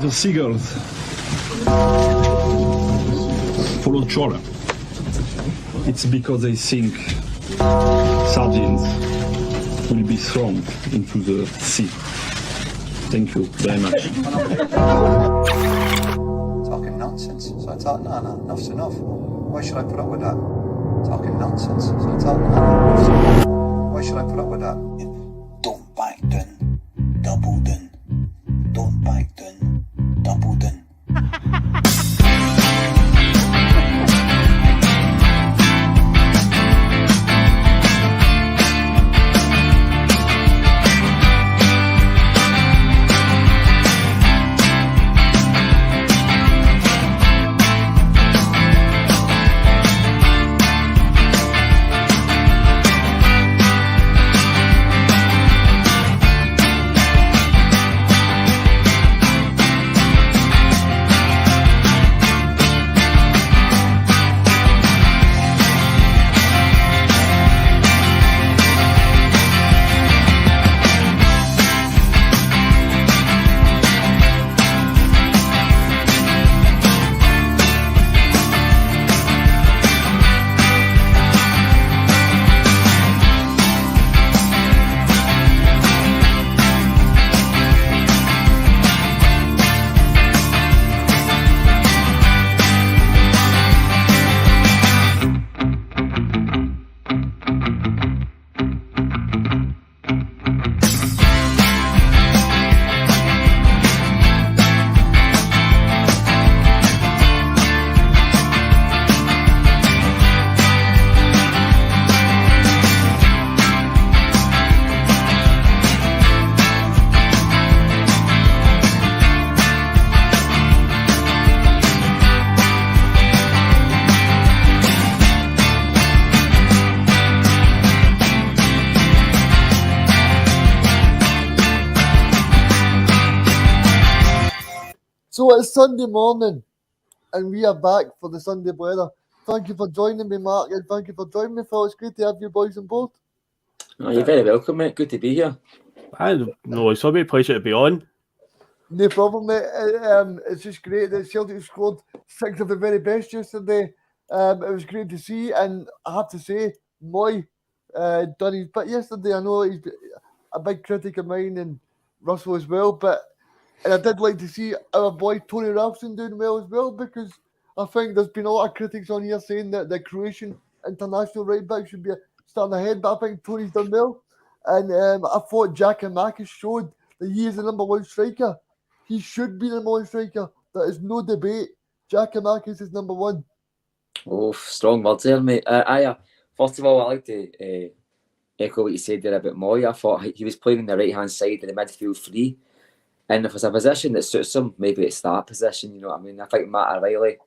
The seagulls follow trawler. It's because they think sardines will be thrown into the sea. Thank you very much. Talking nonsense. So I thought, no, enough's enough. Why should I put up with that? Talking nonsense. So I thought, no, enough's enough. Why should I put up with that? Don't back down, double down. Don't back down, double down. So it's Sunday morning, and we are back for the Sunday Blether. Thank you for joining me, Mark, and thank you for joining me, Phil. It's great to have you boys on board. Oh, you're very welcome, mate. Good to be here. It's a great pleasure to be on. No problem, mate. It's just great that Celtic scored 6 of the very best yesterday. It was great to see, and I have to say, Moy done his bit yesterday. I know he's a big critic of mine and Russell as well, and I did like to see our boy Tony Ralston doing well as well, because I think there's been a lot of critics on here saying that the Croatian international right back should be starting ahead, but I think Tony's done well. And I thought Jack and Marc has showed that he is the number one striker. He should be the number one striker. There is no debate. Jack and Marc is his number one. Oh, strong words there, mate. First of all, I like to echo what you said there about Moy. I thought he was playing on the right-hand side of the midfield three. And if there's a position that suits him, maybe it's that position, you know what I mean? I think Matt O'Reilly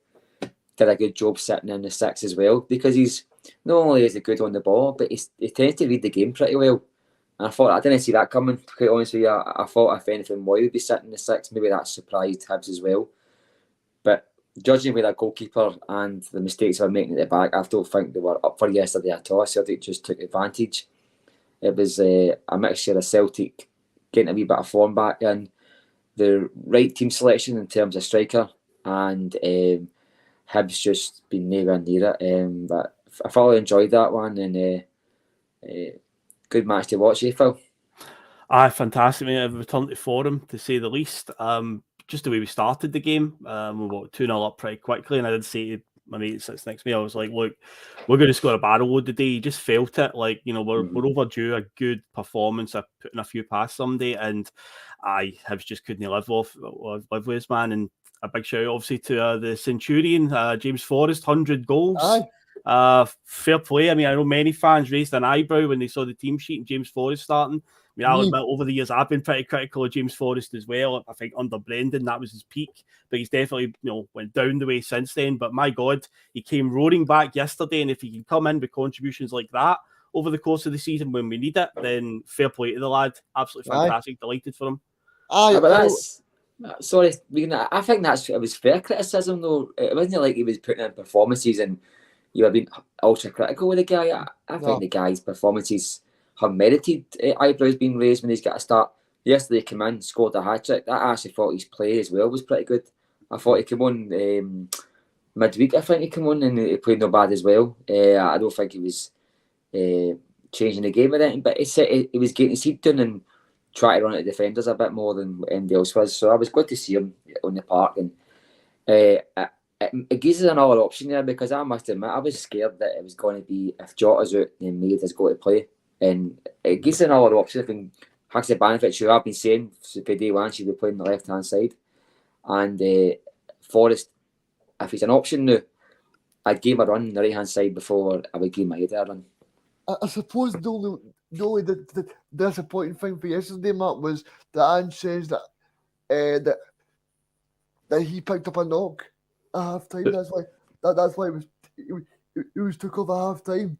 did a good job sitting in the 6 as well, because he's not only is he good on the ball, but he tends to read the game pretty well. And I thought, I didn't see that coming, quite honestly. I thought if anything, Moy would be sitting in the 6. Maybe that surprised Hibs as well. But judging with that goalkeeper and the mistakes they were making at the back, I don't think they were up for yesterday at all. Celtic just took advantage. It was a mixture of Celtic getting a wee bit of form back in, the right team selection in terms of striker, and Hibs just been nowhere near it. But I thoroughly enjoyed that one, and good match to watch, Phil. Fantastic, mate. I've returned to form, to say the least. Just the way we started the game, we were 2-0 up pretty quickly, and I did say to my mate sits next to me, I was like, look, we're going to score a barrel load today. You just felt it. Like, you know, we're overdue a good performance of putting a few past someday, and I just couldn't live with this man. And a big shout out obviously to the Centurion, James Forrest, 100 goals. Fair play. I mean, I know many fans raised an eyebrow when they saw the team sheet and James Forrest starting. I mean, I'll admit, over the years, I've been pretty critical of James Forrest as well. I think under Brendan, that was his peak, but he's definitely, went down the way since then. But my God, he came roaring back yesterday, and if he can come in with contributions like that over the course of the season when we need it, then fair play to the lad. Absolutely fantastic. Delighted for him. But that's... Sorry, I think it was fair criticism, though. It wasn't like he was putting in performances and you were being ultra critical with the guy. I think the guy's performances have merited eyebrows being raised when he's got to start yesterday he came in, scored a hat-trick. I actually thought his play as well was pretty good. I thought he came on midweek, I think he came on, and he played no bad as well. I don't think he was changing the game or anything, but he was getting his heat down and trying to run at the defenders a bit more than anybody else was. So I was glad to see him on the park, and it gives us another option there, because I must admit I was scared that it was going to be, if Jota's out, then Maid has got to play, and it gives us another option. I think Haksabanovic, who I've been saying for day one, she'll be playing the left hand side, and Forrest, if he's an option now, I'd give him a run on the right hand side before I would give Maid a run. I suppose the only the disappointing thing for yesterday, Mark, was that Ange says that that he picked up a knock at half time. That's why it was took off at half time.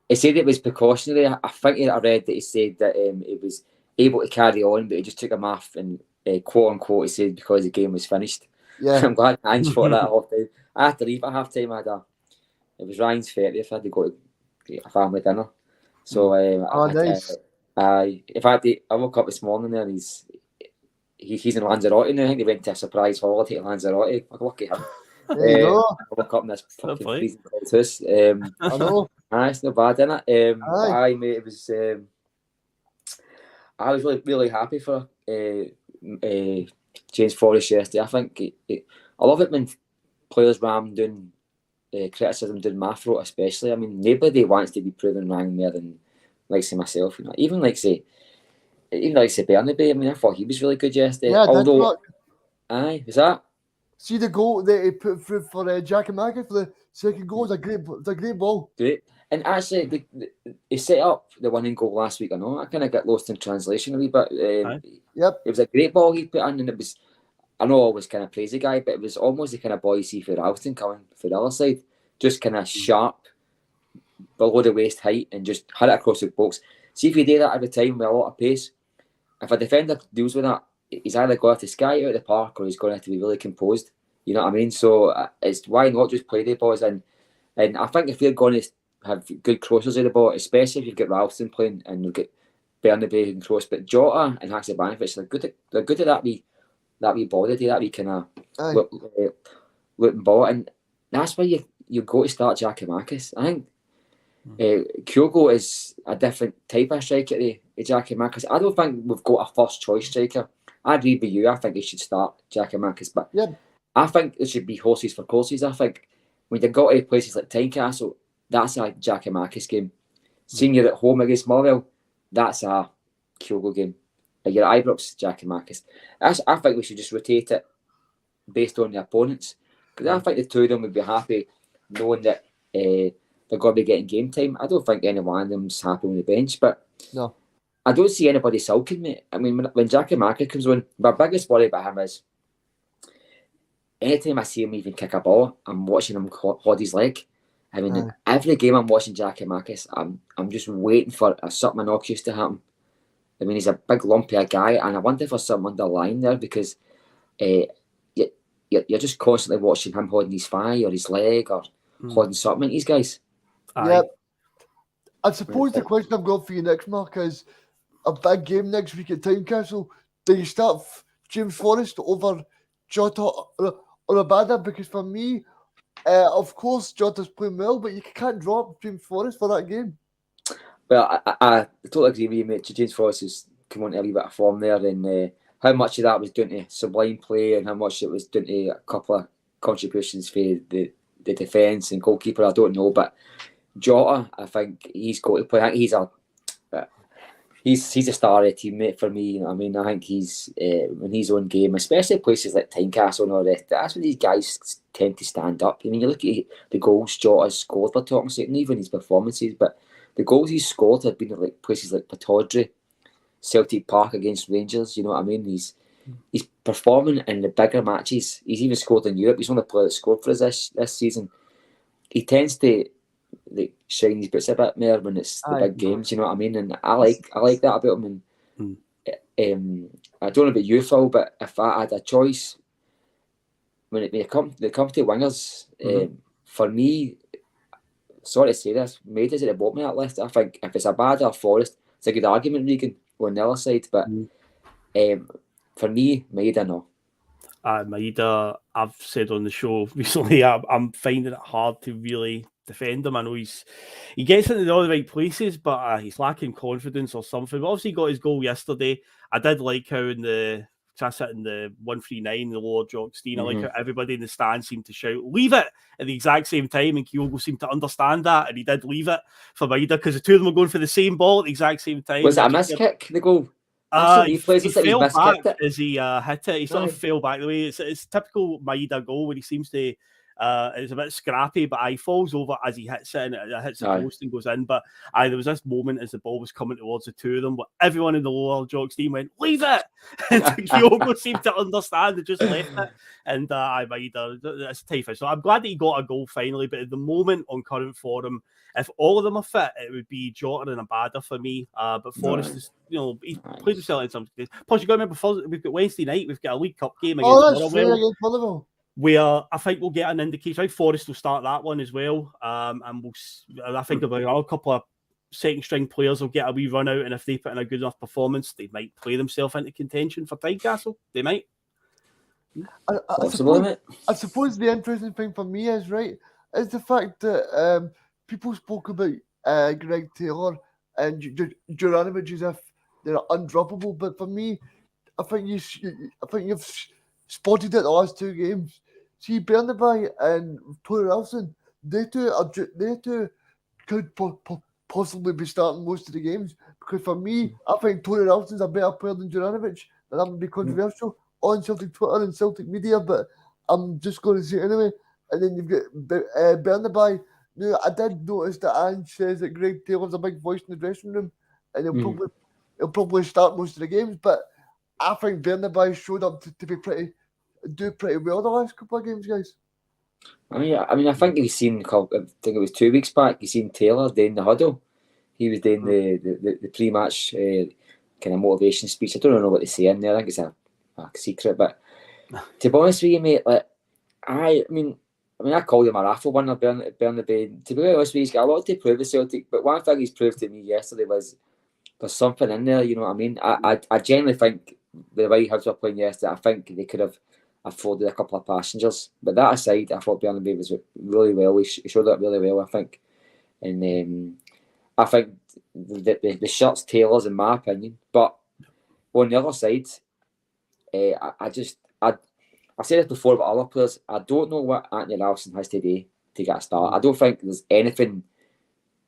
He said it was precautionary. I think I read that he said that he was able to carry on, but he just took him off, and quote unquote he said because the game was finished. Yeah, I'm glad Ange thought that at half time. I had to leave at half time. It was Ryan's 30th. I had to go to get a family dinner. So nice. I woke up this morning there, and he's in Lanzarote now. I think they went to a surprise holiday to Lanzarote. Lucky him. There you go. I woke up in this fucking play. freezing cold house. I know. It's not bad, innit? Aye. Mate, it was. I was really happy for James Forrest yesterday. I think I love it when players ram down criticism down my throat, especially. I mean, nobody wants to be proven wrong more than like say myself. You know, even like say Bernabei. I mean, I thought he was really good yesterday. Yeah, although, aye, was that? See the goal that he put through for Giacomakis for the second goal was a great ball. Great. And actually, he set up the winning goal last week. I know I kind of got lost in translation a wee bit. Yep. It was a great ball he put in, and it was. I know I always kind of praise the guy, but it was almost the kind of ball you see for Ralston coming for the other side, just kind of sharp, below the waist height, and just hit it across the box. See if you do that every time with a lot of pace, if a defender deals with that, he's either going to have to sky out of the park or he's going to have to be really composed. You know what I mean? So it's why not just play the balls in. And I think if you're going to have good crossers of the ball, especially if you've got Ralston playing and you've got Bernabei who can cross, but Jota and Haksabanovic, they're good at that wee body, that wee kind of looking ball, and that's why you go to start Giacomakis. I think Kyogo is a different type of striker to Giacomakis. I don't think we've got a first choice striker. I agree with you. I think he should start Giacomakis, but I think it should be horses for courses. I think when you go to places like Tynecastle, that's a Giacomakis game. Seeing you're at home against Motherwell, that's a Kyogo game. You're at Ibrox, Giacomakis. I think we should just rotate it based on the opponents, because I think the two of them would be happy knowing that they're going to be getting game time. I don't think any one of them's happy on the bench, but no, I don't see anybody sulking, mate. I mean, when Giacomakis comes on, my biggest worry about him is anytime I see him even kick a ball, I'm watching him hold his leg. I mean, every game I'm watching Giacomakis, I'm just waiting for something innocuous to happen. I mean, he's a big lumpy guy, and I wonder if there's something underlying there, because you're just constantly watching him holding his thigh or his leg or holding something. These guys. Yeah. I suppose the question I've got for you next, Mark, is a big game next week at Tynecastle. Do you start James Forrest over Jota or Abada? Because for me, of course, Jota's playing well, but you can't drop James Forrest for that game. Well, I totally agree with you, mate. James Forrest has come on to a wee bit of form there, and how much of that was down to sublime play and how much it was down to a couple of contributions for the defence and goalkeeper, I don't know. But Jota, I think he's got to play. I think he's a star teammate for me. You know what I mean? I think he's when he's on game, especially places like Tynecastle and all that, that's when these guys tend to stand up. I mean, you look at the goals Jota's scored, we're talking about, and even his performances, but the goals he's scored have been at like places like Pittodrie, Celtic Park against Rangers. You know what I mean? He's performing in the bigger matches. He's even scored in Europe. He's one of the players that scored for us this season. He tends to shine his boots a bit more when it's the big games. You know what I mean? And I like that about him. And I don't know about you, Phil, but if I had a choice, when it comes to wingers, for me, sorry to say this, Maid is at the bottom of that list. I think if it's Abada or Forrest, it's a good argument, Reegan, on the other side. But For me, Maeda, no. Maeda, I've said on the show recently, I'm finding it hard to really defend him. I know he gets into all the right places, but he's lacking confidence or something. But obviously, he got his goal yesterday. I did like how in the in the 139, the Lord Jockstein, I like how everybody in the stand seemed to shout, "Leave it!" at the exact same time, and Kyogo seemed to understand that, and he did leave it for Maeda because the two of them were going for the same ball at the exact same time. Was it a miss kick, the goal? He fell back as he hit it. He sort of fell back the way. It's typical Maeda goal when he seems to. It's a bit scrappy, but he falls over as he hits it, and it hits the post and goes in. But there was this moment as the ball was coming towards the two of them, where everyone in the lower Jock's team went, "Leave it!" And Kyogo seemed to understand and just left it. And Maeda, that's tough. So I'm glad that he got a goal finally. But at the moment on current form, if all of them are fit, it would be Jota and Abada for me. But Forrest is, he's played with Celtic in some cases. Plus, you got to remember, we've got Wednesday night, we've got a League Cup game against Motherwell. Where I think we'll get an indication. I think Forrest will start that one as well. And I think about a couple of second string players will get a wee run out, and if they put in a good enough performance, they might play themselves into contention for Tynecastle. They might. I suppose the interesting thing for me is the fact that people spoke about Greg Taylor and Juranovic as if they're undroppable, but for me, I think you've spotted it the last two games. See, Bernabei and Tony Ralston, they two could possibly be starting most of the games, because for me, I think Tony Ralston's a better player than Juranovic, and that would be controversial on Celtic Twitter and Celtic media, but I'm just going to say it anyway. And then you've got Bernabei. Now, I did notice that Ange says that Greg Taylor's a big voice in the dressing room, and he'll probably start most of the games, but I think Bernabei showed up to be do pretty well the last couple of games, guys. I mean, I think you've seen. I think it was 2 weeks back. You seen Taylor doing the huddle. He was doing the pre-match kind of motivation speech. I don't know what they say in there. I think it's a secret. But to be honest with you, mate, like I mean, I call him a raffle winner, Bernabei. To be honest with you, he's got a lot to prove to Celtic. But one thing he's proved to me yesterday was there's something in there. You know what I mean? I genuinely think the way Hibs were playing yesterday, I think they could have afforded a couple of passengers. But that aside, I thought Bernabei was really well. He showed up really well, I think. And I think the shirt's Taylor's, in my opinion. But on the other side, I've said this before about other players. I don't know what Anthony Ralston has to do to get a start. I don't think there's anything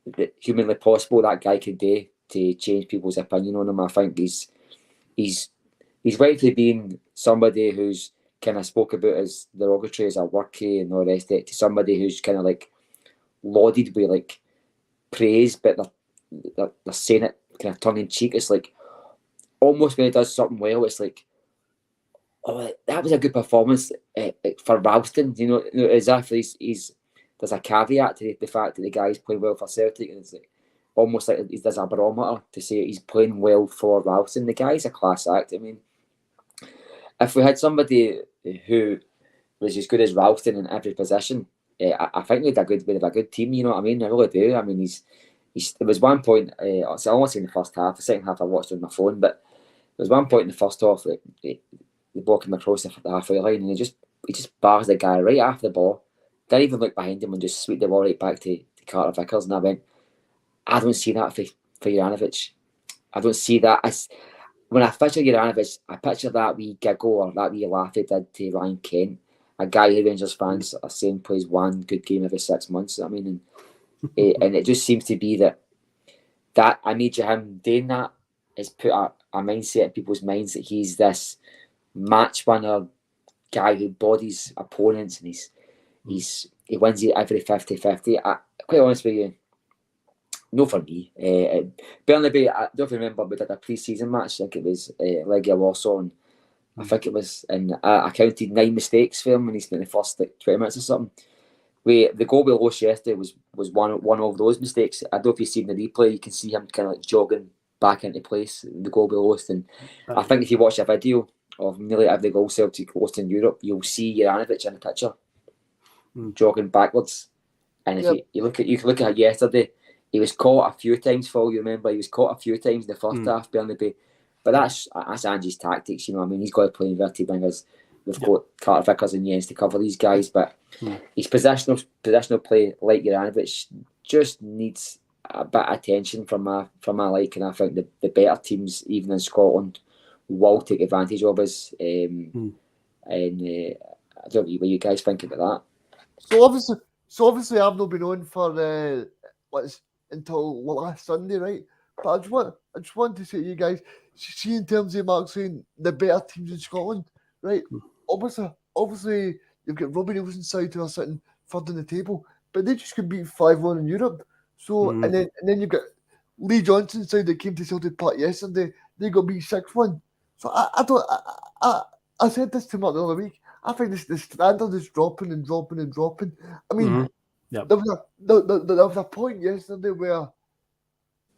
that humanly possible that guy can do to change people's opinion on him. I think he's rightfully being somebody who's kind of spoke about as derogatory as a worky and all the rest of it, to somebody who's kind of like lauded with like praise, but they're saying it kind of tongue in cheek. It's like almost when he does something well, it's like, oh, that was a good performance for Ralston. You know, as if he's there's a caveat to the fact that the guy's playing well for Celtic, and it's like almost like he does a barometer to say he's playing well for Ralston. The guy's a class act. I mean, if we had somebody who was as good as Ralston in every position, I think we'd have a good team. You know what I mean? I really do. I mean, there was one point. So I only seen the first half. The second half I watched on my phone, but there was one point in the first half that the ball came across the halfway line, and he just bars the guy right after the ball. Didn't even look behind him and just sweep the ball right back to Carter Vickers. And I went, I don't see that for Juranovic. I don't see that. When I picture Juranovic, I picture that wee giggle or that wee laugh he did to Ryan Kent, a guy who Rangers fans are saying plays one good game every 6 months. I mean, and it just seems to be that I need him doing that has put a mindset in people's minds that he's this match winner guy who bodies opponents, and he wins it every 50-50. Quite honest with you, no for me. Bernabei, I don't remember, we did a pre-season match. I think it was Legia Warsaw, and I think it was, and I counted 9 mistakes for him when he spent the first 20 minutes or something. The goal we lost yesterday was one of those mistakes. I don't know if you've seen the replay. You can see him kind of like jogging back into place. The goal we lost, and I think if you watch a video of nearly every goal Celtic lost in Europe, you'll see Juranovic in the picture jogging backwards. And if you look at it yesterday, he was caught a few times. Phil, you remember he was caught a few times in the first half, Bernabei, But that's Ange's tactics, you know what I mean? He's got to play inverted wingers. We've got Carter Vickers and Jens to cover these guys, but his positional play, like Juranovic, just needs a bit of attention from my liking. I think the better teams, even in Scotland, will take advantage of us. And I don't know what you guys think about that. So obviously, I've not been on for until last Sunday, right? But I just want to say to you guys, see in terms of Mark saying the better teams in Scotland, right? Obviously, you've got Robbie Nelson's side who are sitting third in the table, but they just could beat 5-1 in Europe. So and then you've got Lee Johnson's side that came to Celtic Park yesterday. They got beat 6-1. So I said this to Mark the other week. I think the standard is dropping and dropping and dropping. I mean, there was a point yesterday where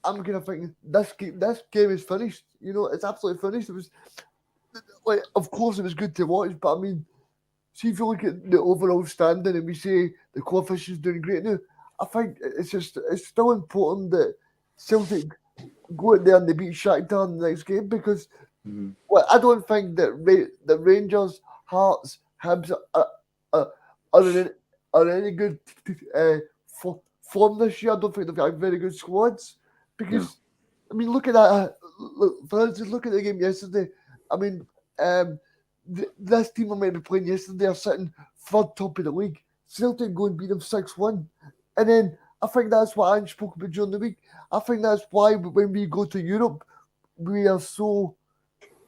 I'm kind of thinking this game is finished. You know, it's absolutely finished. It was like, of course, it was good to watch, but I mean, see if you look at the overall standing and we say the coefficient's doing great now, I think it's still important that Celtic go out there and they beat Shakhtar in the next game because I don't think that the Rangers, Hearts, Hibs are any good form this year. I don't think they've got very good squads because I mean, look at that. For instance, look at the game yesterday. I mean, this team I might be playing yesterday are sitting third top of the league. Celtic go and beat them 6-1. And then I think that's what Ange spoke about during the week. I think that's why when we go to Europe, we are so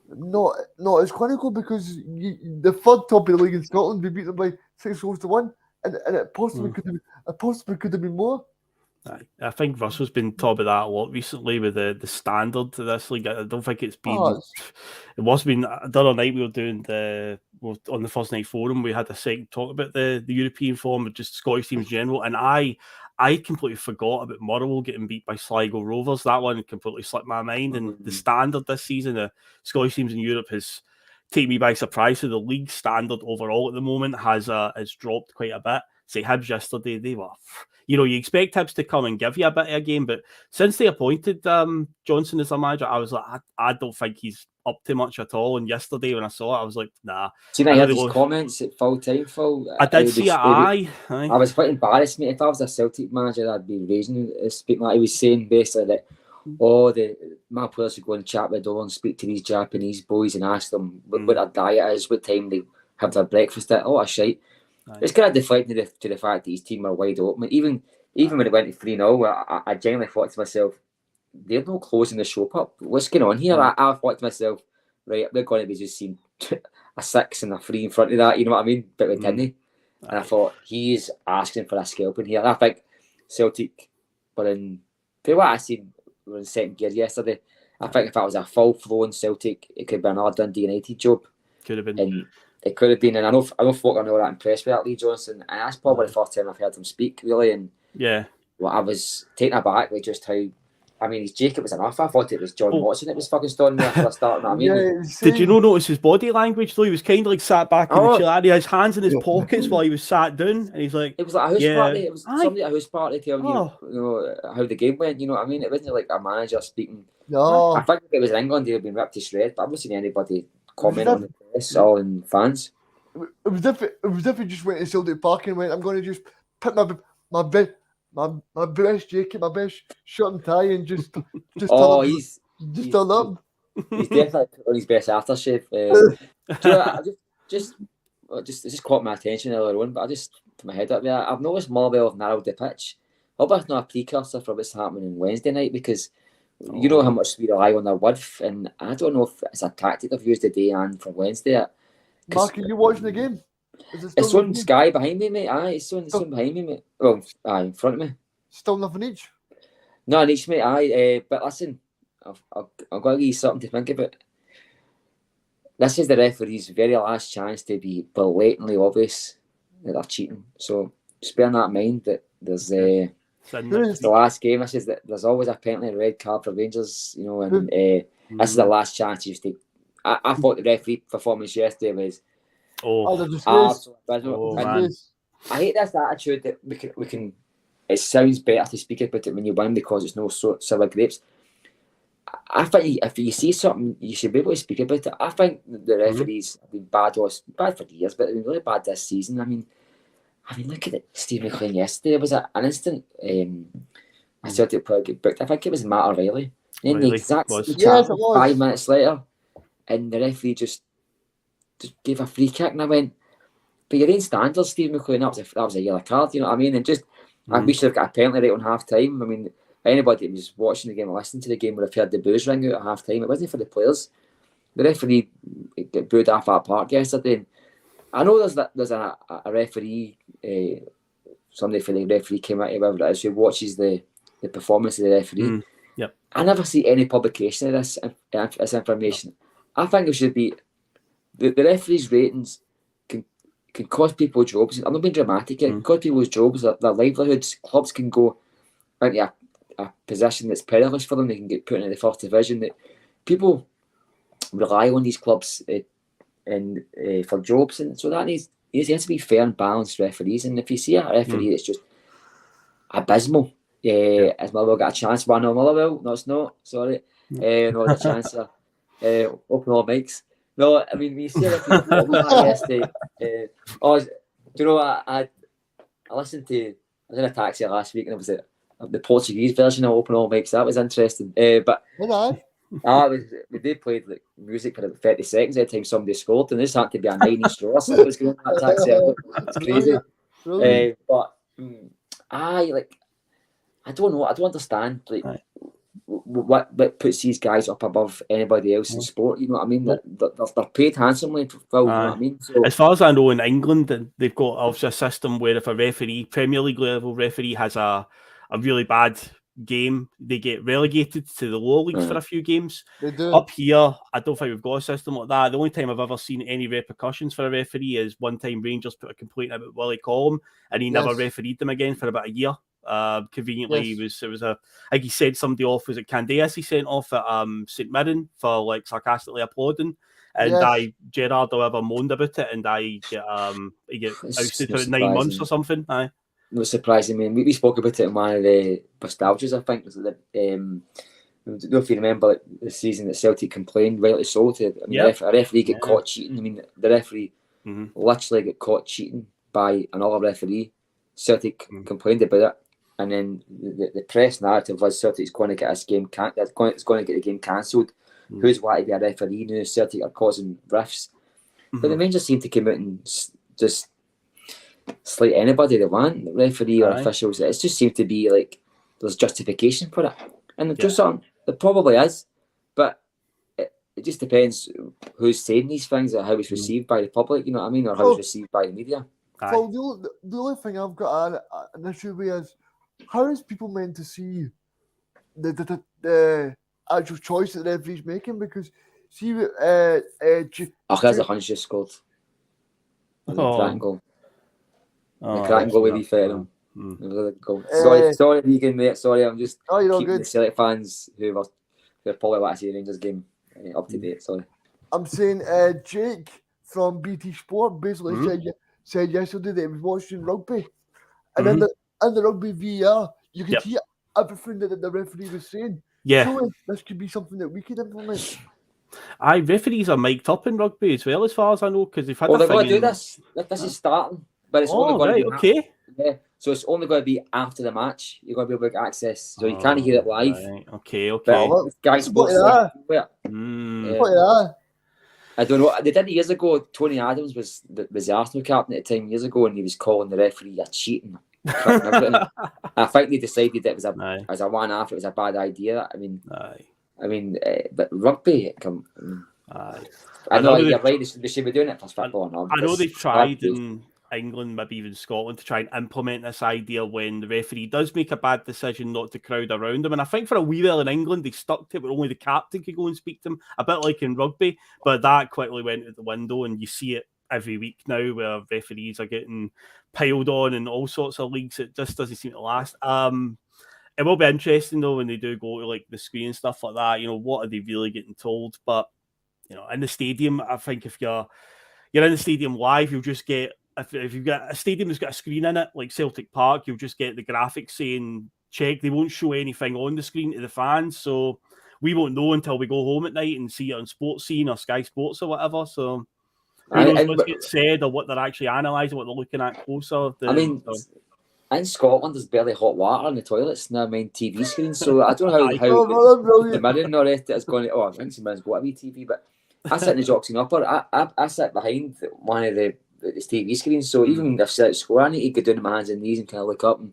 not as clinical because the third top of the league in Scotland, we beat them by 6-1, and it possibly could have been more. I think Russell's been talking about that a lot recently with the standard of this league. I don't think it's been. It must have been the other night we were doing on the first night forum. We had a second talk about the European form of just Scottish teams in general, and I completely forgot about Motherwell getting beat by Sligo Rovers. That one completely slipped my mind. And the standard this season, the Scottish teams in Europe has taken me by surprise. So the league standard overall at the moment has dropped quite a bit. Say Hibs yesterday, they were, you expect Hibs to come and give you a bit of a game, but since they appointed Johnson as their manager, I was like, I don't think he's up to much at all. And yesterday when I saw it, I was like, nah. See, I heard his comments at full time, Phil. I did see it. I was quite embarrassed, mate. If I was a Celtic manager, I'd be raising speaking like he was saying basically that my players would go and chat with Dole and speak to these Japanese boys and ask them what their diet is, what time they have their breakfast at. Oh, shite. It's kind of deflecting to the fact that his team are wide open. Even when it went to 3-0, I genuinely thought to myself, they're not closing the shop up. What's going on here? I thought to myself, right, we're going to be just seeing a 6 and a 3 in front of that, you know what I mean? But we didn't. And I thought, he's asking for a scalping here. I think Celtic were in, for what I seen, were in second gear yesterday. I think if that was a full flow in Celtic, it could be another Dundee United job. Could have been. And it could have been, and I know folk are not that impressed with that Lee Johnson, and that's probably the first time I've heard him speak, really. And I was taken aback with just how, I mean, his Jacob was enough. I thought it was John Watson that was fucking stoned there for a start. I mean, did you notice his body language though? He was kind of like sat back in the chair, and he had his hands in his pockets while he was sat down, and he's like, it was like a house party. It was somebody at a house party telling you how the game went. You know what I mean? It wasn't like a manager speaking. No, I think if it was in England, he'd have been ripped to shreds. But I've not seen anybody comment on the press or in fans. It was if he just went to Celtic Park and went, I'm going to just put my best jacket, my best shirt and tie, and just turn up. He's done up. He's definitely on his best aftershave. It just caught my attention earlier on, but I just put my head up there. I've noticed Motherwell have narrowed the pitch. Hope it's not a precursor for what's happening on Wednesday night, because you know how much we rely on their width, and I don't know if it's a tactic they've used today and for Wednesday. Mark, are you watching the game? It's on Sky behind me, mate. It's on behind me, mate. Well, in front of me. Still nothing each? No, in each, mate. But listen, I've got to give you something to think about. This is the referee's very last chance to be blatantly obvious that they're cheating. So just bear that in mind that there's the last game. This is that there's always apparently a red card for Rangers, you know, and this is the last chance you take. I thought the referee performance yesterday was man. I hate this attitude that we can. It sounds better to speak about it when you win because it's no sour grapes. I think if you see something, you should be able to speak about it. I think the referees have been bad for years, but they've been really bad this season. I mean, look at it. Steve McLean yesterday. There was an instant. I Celtic player get booked. I think it was Matt O'Reilly. In the exact same Yes, chat, it was. 5 minutes later, and the referee just gave a free kick, and I went, "But your own standards, Steve McLean. That was a yellow card. You know what I mean?" And just we should have got a penalty right on half time. I mean, anybody who was watching the game or listening to the game would have heard the boos ring out at half time. It wasn't for the players. The referee got booed off our park yesterday. And I know there's a referee, somebody for the referee came out, whoever it is, who watches the performance of the referee. Yep. I never see any publication of this information. I think there should be the referees' ratings can cost people jobs. I'm not being dramatic. It can cost people's jobs, their livelihoods. Clubs can go into a position that's perilous for them. They can get put into the first division. That people rely on these clubs and for jobs, and so that needs to be fair and balanced referees. And if you see a referee that's just abysmal, as Motherwell got a chance, 1-0 Motherwell. No, it's not. Sorry, no, the chance. Open all mics. No, I mean, we see a referee yesterday. Do you know what? I listened to. I was in a taxi last week, and it was the Portuguese version of Open All Mics. That was interesting. But we did play like music for about 30 seconds every time somebody scored, and this had to be a 9 straw. So it was going on that taxi. It's crazy. But I don't know. I don't understand what puts these guys up above anybody else in sport. You know what I mean? They're paid handsomely. You know what I mean? So, as far as I know, in England, they've got obviously a system where if a referee, Premier League level referee, has a really bad game, they get relegated to the lower leagues for a few games. They do. Up here, I don't think we've got a system like that. The only time I've ever seen any repercussions for a referee is one time Rangers put a complaint about Willie Collum, and he never refereed them again for about a year. Conveniently, it was I think he sent somebody off. Was it Candace? He sent off at St Mirren for like sarcastically applauding, and Gerard however moaned about it, and he get ousted for 9 months or something. No surprising. I mean, we spoke about it in one of the nostalgias. I think was I don't know if you remember like, the season that Celtic complained, rightly so. A referee get caught cheating. I mean, the referee literally got caught cheating by another referee. Celtic complained about it. And then the press narrative was Celtic's going to get this game it's going to get the game cancelled. Who's wanting to be a referee now? Celtic are causing rifts. But the Rangers seem to come out and just slight anybody they want, the referee or officials. It just seems to be like there's justification for it. And there's something, there probably is, but it just depends who's saying these things or how it's received by the public, you know what I mean, or how it's received by the media. Well, the only thing I've got an issue with is how is people meant to see the actual choice that the referee's making? Because see, there's a hunch just scored. The cracking goal. The cracking goal with me fair him. Sorry, Reegan, mate. Sorry, I'm just keeping the Celtic fans who probably want to see the Rangers game up to date. Sorry. I'm saying Jake from BT Sport basically said yesterday that he was watching rugby, and in the rugby VAR, you could hear everything that the referee was saying. Yeah. So this could be something that we could implement. Referees are mic'd up in rugby as well, as far as I know, because they've had they're going to do this. This is starting, but it's only going to be so it's only going to be after the match. You're going to be able to get access, so you can't hear it live. Right. Okay. But guys, I don't know. They did it years ago. Tony Adams was the Arsenal captain at the time years ago, and he was calling the referee a cheating. I think they decided that it was as a one-off. It was a bad idea. I mean, but rugby. I know you're right. They should be doing it for football. I know they've tried in England, maybe even Scotland, to try and implement this idea when the referee does make a bad decision not to crowd around him. And I think for a wee while in England, they stuck to it where only the captain could go and speak to him, a bit like in rugby. But that quickly went out the window, and you see it every week now where referees are getting piled on in all sorts of leagues. It just doesn't seem to last. It will be interesting though when they do go to like the screen and stuff like that. You know, what are they really getting told? But you know, in the stadium, I think if you're in the stadium live, you'll just get if you've got a stadium that's got a screen in it, like Celtic Park, you'll just get the graphics saying check. They won't show anything on the screen to the fans. So we won't know until we go home at night and see it on Sports Scene or Sky Sports or whatever. So who knows what's getting said or what they're actually analysing, what they're looking at closer. In Scotland, there's barely hot water in the toilets, never mind TV screens. So I don't know how the Mirren or it is going to. Oh, I think Mirren's got a wee TV, but I sit in the Jock's and Upper. I sit behind one of the TV screens. So even if Celtic score, I need to go down on my hands and knees and kind of look up and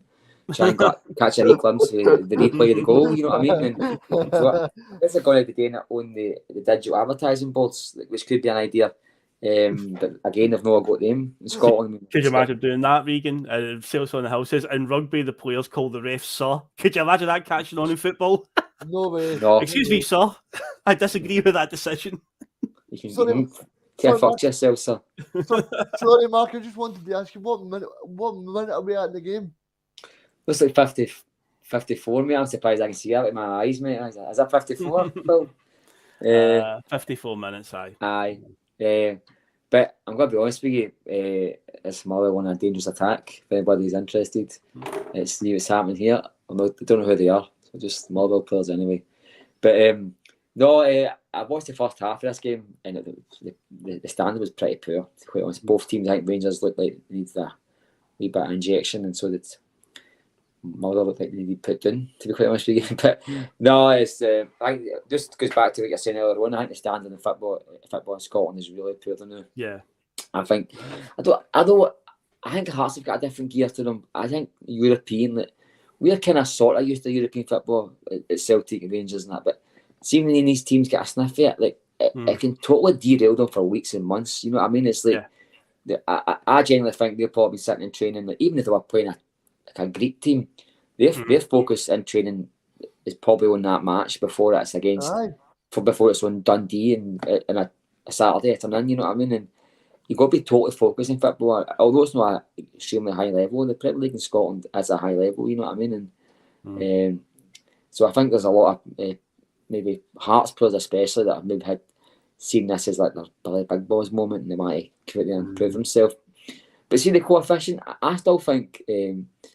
try and catch a wee glimpse of the replay of the goal. You know what I mean? And so this is going to be doing it on the digital advertising boards, which could be an idea. But again, I've not got them in Scotland. Could you imagine doing that, Reegan? Sales on the houses in rugby, the players call the refs sir. Could you imagine that catching on in football? No way. No. Excuse me, sir. I disagree with that decision. You can fuck yourself, sir. Sorry, Mark. I just wanted to ask you what minute are we at in the game? Looks like 54, mate. I'm surprised I can see that with my eyes, mate. Is that 54, Phil? 54 minutes, aye. Aye. But I'm going to be honest with you, it's Motherwell on a dangerous attack. If anybody's interested, it's happening here. I don't know who they are, so just Motherwell players anyway. But I watched the first half of this game, and the standard was pretty poor, to be quite honest. Both teams, I think Rangers looked like they needed a wee bit of injection, and so did Motherwell looked like they needed put down, to be quite honest with you. But no, it's I think it just goes back to what you're saying earlier on. I think the standard in football in Scotland is really poor now. Yeah. I think Hearts have got a different gear to them. I think European, like, we're kind of sort of used to European football at Celtic and Rangers and that, but see when these teams get a sniff of it, like it can totally derail them for weeks and months. You know what I mean? It's like I genuinely think they're probably sitting in training, like, even if they were playing a Greek team, their focus in training is probably on that match before it's before it's on Dundee and a Saturday afternoon. You know what I mean? And you've got to be totally focused in football, although it's not an extremely high level. The Premier League in Scotland is a high level. You know what I mean? And so I think there's a lot of maybe Hearts players especially that have maybe seen this as like their Billy Big Boss moment, and they might come out there and prove themselves. But see the coefficient, I still think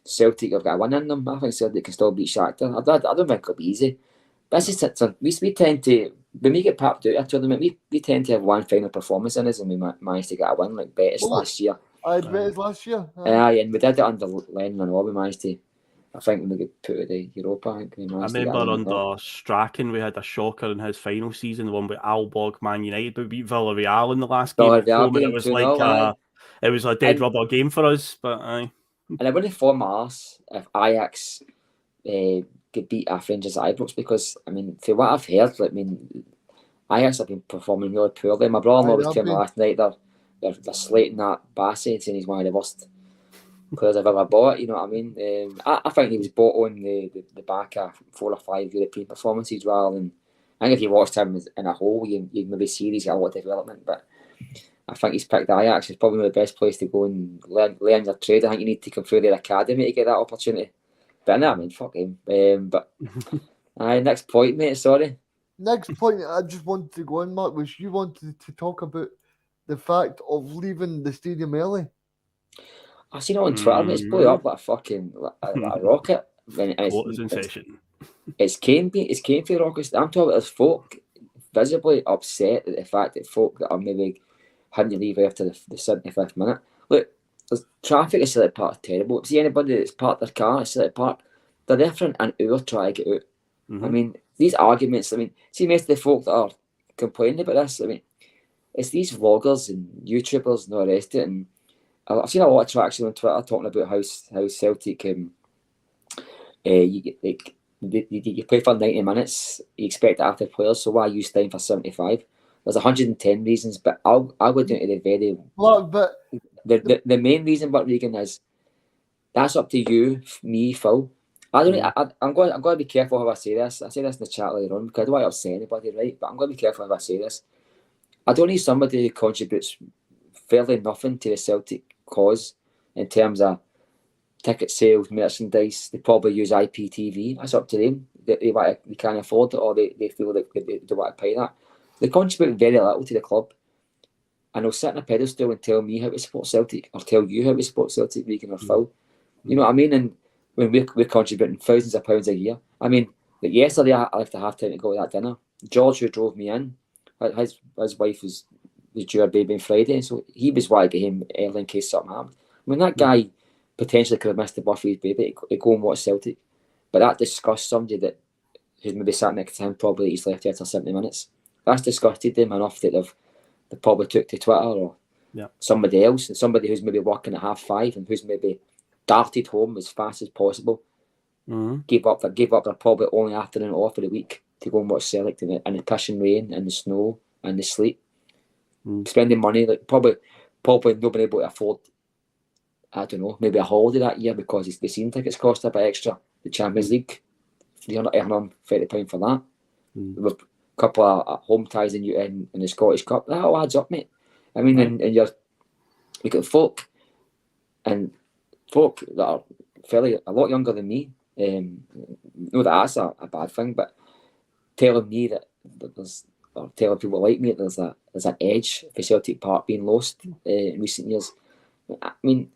Celtic have got a win in them. I think Celtic can still beat Shakhtar. I don't think it'll be easy. But this is we tend to, when we get popped out of a tournament, we tend to have one final performance in us, and we managed to get a win like Betis last year. Betis last year. Aye, and we did it under Lennon and all. We managed to, I think, when we get put out the Europa, I think we managed to get a win. Under Strachan, we had a shocker in his final season, the one with Aalborg, Man United, but we beat Villarreal in the last game. It was like it was a dead rubber game for us, but aye. And I wouldn't form my arse if Ajax get beat off Rangers at Ibrox, because I mean, for what I've heard, like, I mean, Ajax have been performing really poorly. My brother-in-law was telling me last night they're slating that Bassey and saying he's one of the worst players I've ever bought. You know what I mean? I think he was bought on the back of 4 or 5 European performances rather than. I think if you watched him in a whole, you'd maybe see he's got a lot of development, but I think he's picked Ajax. It's probably the best place to go and learn your trade. I think you need to come through their academy to get that opportunity. But no, I mean, fuck him. But next point, mate. Sorry. Next point I just wanted to go on, Mark, was you wanted to talk about the fact of leaving the stadium early. I've seen it on Twitter, mate. It's blew up like a fucking a rocket. It's came for rockets. I'm talking about there's folk visibly upset at the fact that folk that are maybe having to leave after the 75th minute. Look, there's traffic at Celtic Park is terrible. See anybody that's parked their car at Celtic Park, they're there for an hour trying to get out. I mean, these arguments, I mean, see most of the folk that are complaining about this, I mean, it's these vloggers and YouTubers and all the rest of it, and I've seen a lot of traction on Twitter talking about how Celtic you get like you play for 90 minutes, you expect it after players, so why use time for 75? There's 110 reasons, but I'll go down to the very the main reason, but Reegan, is that's up to you, me, Phil. I'm going to be careful how I say this. I say this in the chat later on because I don't want to upset anybody, right? But I'm going to be careful how I say this. I don't need somebody who contributes fairly nothing to the Celtic cause in terms of ticket sales, merchandise. They probably use IPTV. That's up to them. They can't afford it, or they feel like they want to pay that. They contribute very little to the club, and they'll sit on a pedestal and tell me how to support Celtic, or tell you how to support Celtic, Reegan or Phil. You know what I mean? And when we're contributing thousands of pounds a year, I mean, Like yesterday, I left at half time to go to that dinner. George, who drove me in, his wife was due her baby on Friday, so he was wanting to get him early in case something happened. I mean, that guy potentially could have missed the birth of his baby to go and watch Celtic, but that disgusts somebody who's maybe sat next to him, probably he's left after 70 minutes. That's disgusted them enough that they probably took to Twitter or somebody else, and somebody who's maybe working at 5:30 and who's maybe darted home as fast as possible. Gave up their probably only afternoon off of the week to go and watch Celtic in the pissing rain and the snow and the sleet. Spending money, like probably not been able to afford, I don't know, maybe a holiday that year because the season tickets cost a bit extra. The Champions League, £330 for that. With a couple of home ties in the Scottish Cup. That all adds up, mate. I mean, and you got folk that are fairly a lot younger than me. No, that's a bad thing, but telling me that telling people like me that there's an edge for Celtic Park being lost in recent years. I mean,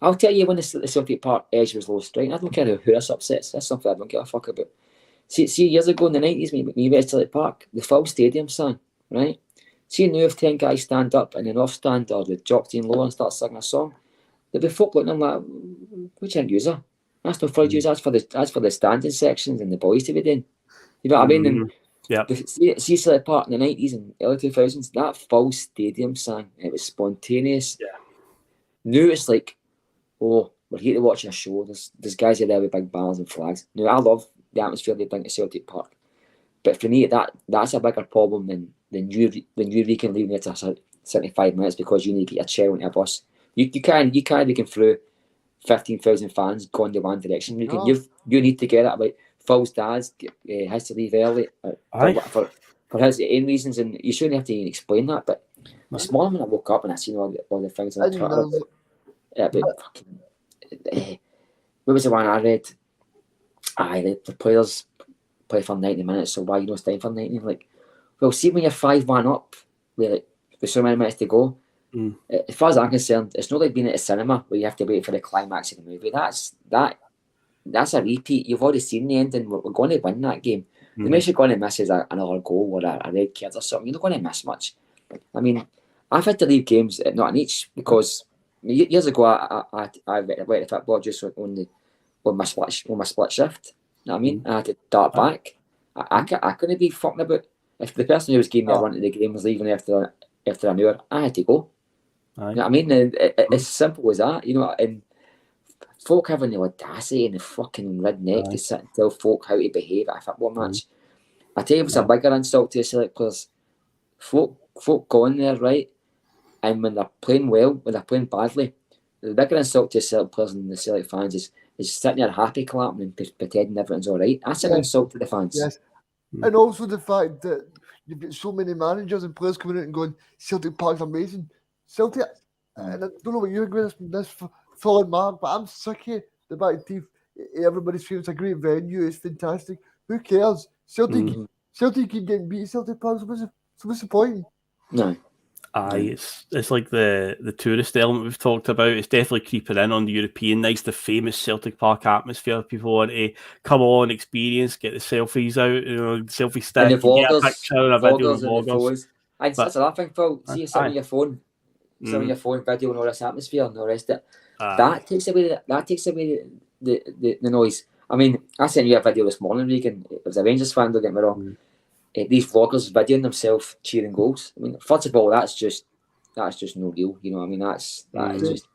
I'll tell you when the Celtic Park edge was lost, right? I don't care who this upsets. That's something I don't give a fuck about. See years ago in the 90s, when you went to Celtic Park, the full stadium sang, right? See now if 10 guys stand up in the north stand or the jockey in low and start singing a song, there'll be folk looking at them like, which end user? That's not for you. That's for the standing sections and the boys to be doing. You know what I mean? And see Celtic Park in the 90s and early 2000s, that full stadium sang. It was spontaneous. Yeah. Now it's like, oh, we're here to watch a show. There's guys here there with big banners and flags. Now I love the atmosphere they bring to Celtic Park, but for me that's a bigger problem than you Reegan leaving it after 75 minutes because you need to get your chair into a bus. You can't be through 15,000 fans going in one direction. You need to get it. Like Phil's dad has to leave early for his own reasons, and you shouldn't have to even explain that. But this morning when I woke up and I seen all the things on Twitter about fucking, what was the one I read? The players play for 90 minutes, so why you don't stay for 90? Like, well, see when you're 5-1 up with so many minutes to go. As far as I'm concerned, it's not like being at a cinema where you have to wait for the climax of the movie. That's a repeat. You've already seen the ending. We're going to win that game. Unless you're going to miss another goal or a red card or something, you're not going to miss much. I mean, I've had to leave games not an each because years ago I went to football just on my split shift. You know what I mean? I had to dart back. I couldn't be fucking about. If the person who was giving me a run to the game was leaving after an hour, I had to go. You know what I mean? And it's simple as that, you know. And folk having the audacity and the fucking redneck to sit and tell folk how to behave at a football match. I tell you, it's a bigger insult to the Celtic players. Folk go in there, right? And when they're playing well, when they're playing badly, the bigger insult to the Celtic players and the Celtic fans is sitting there happy clapping and pretending everything's all right. That's an insult to the fans. Yes. And also the fact that you've got so many managers and players coming out and going, Celtic Park's amazing. Celtic, and I don't know what you agree with this Phil and Marc, but I'm sick of the back teeth. Everybody's feeling it's a great venue, it's fantastic. Who cares? Celtic keep getting beat at Celtic Park, so what's the point? No. It's like the tourist element we've talked about. It's definitely creeping in on the European nights, the famous Celtic Park atmosphere. People want to come on, experience, get the selfies out, selfie stick, and the vloggers, get a picture and a video. Vloggers. And that's another thing, Phil. See something on your phone, video and all this atmosphere and all the rest of it. That takes away the noise. I mean, I sent you a video this morning, Reegan. It was a Rangers fan, don't get me wrong. These vloggers videoing themselves cheering goals. I mean, first of all, that's just no real. You know what I mean? That is just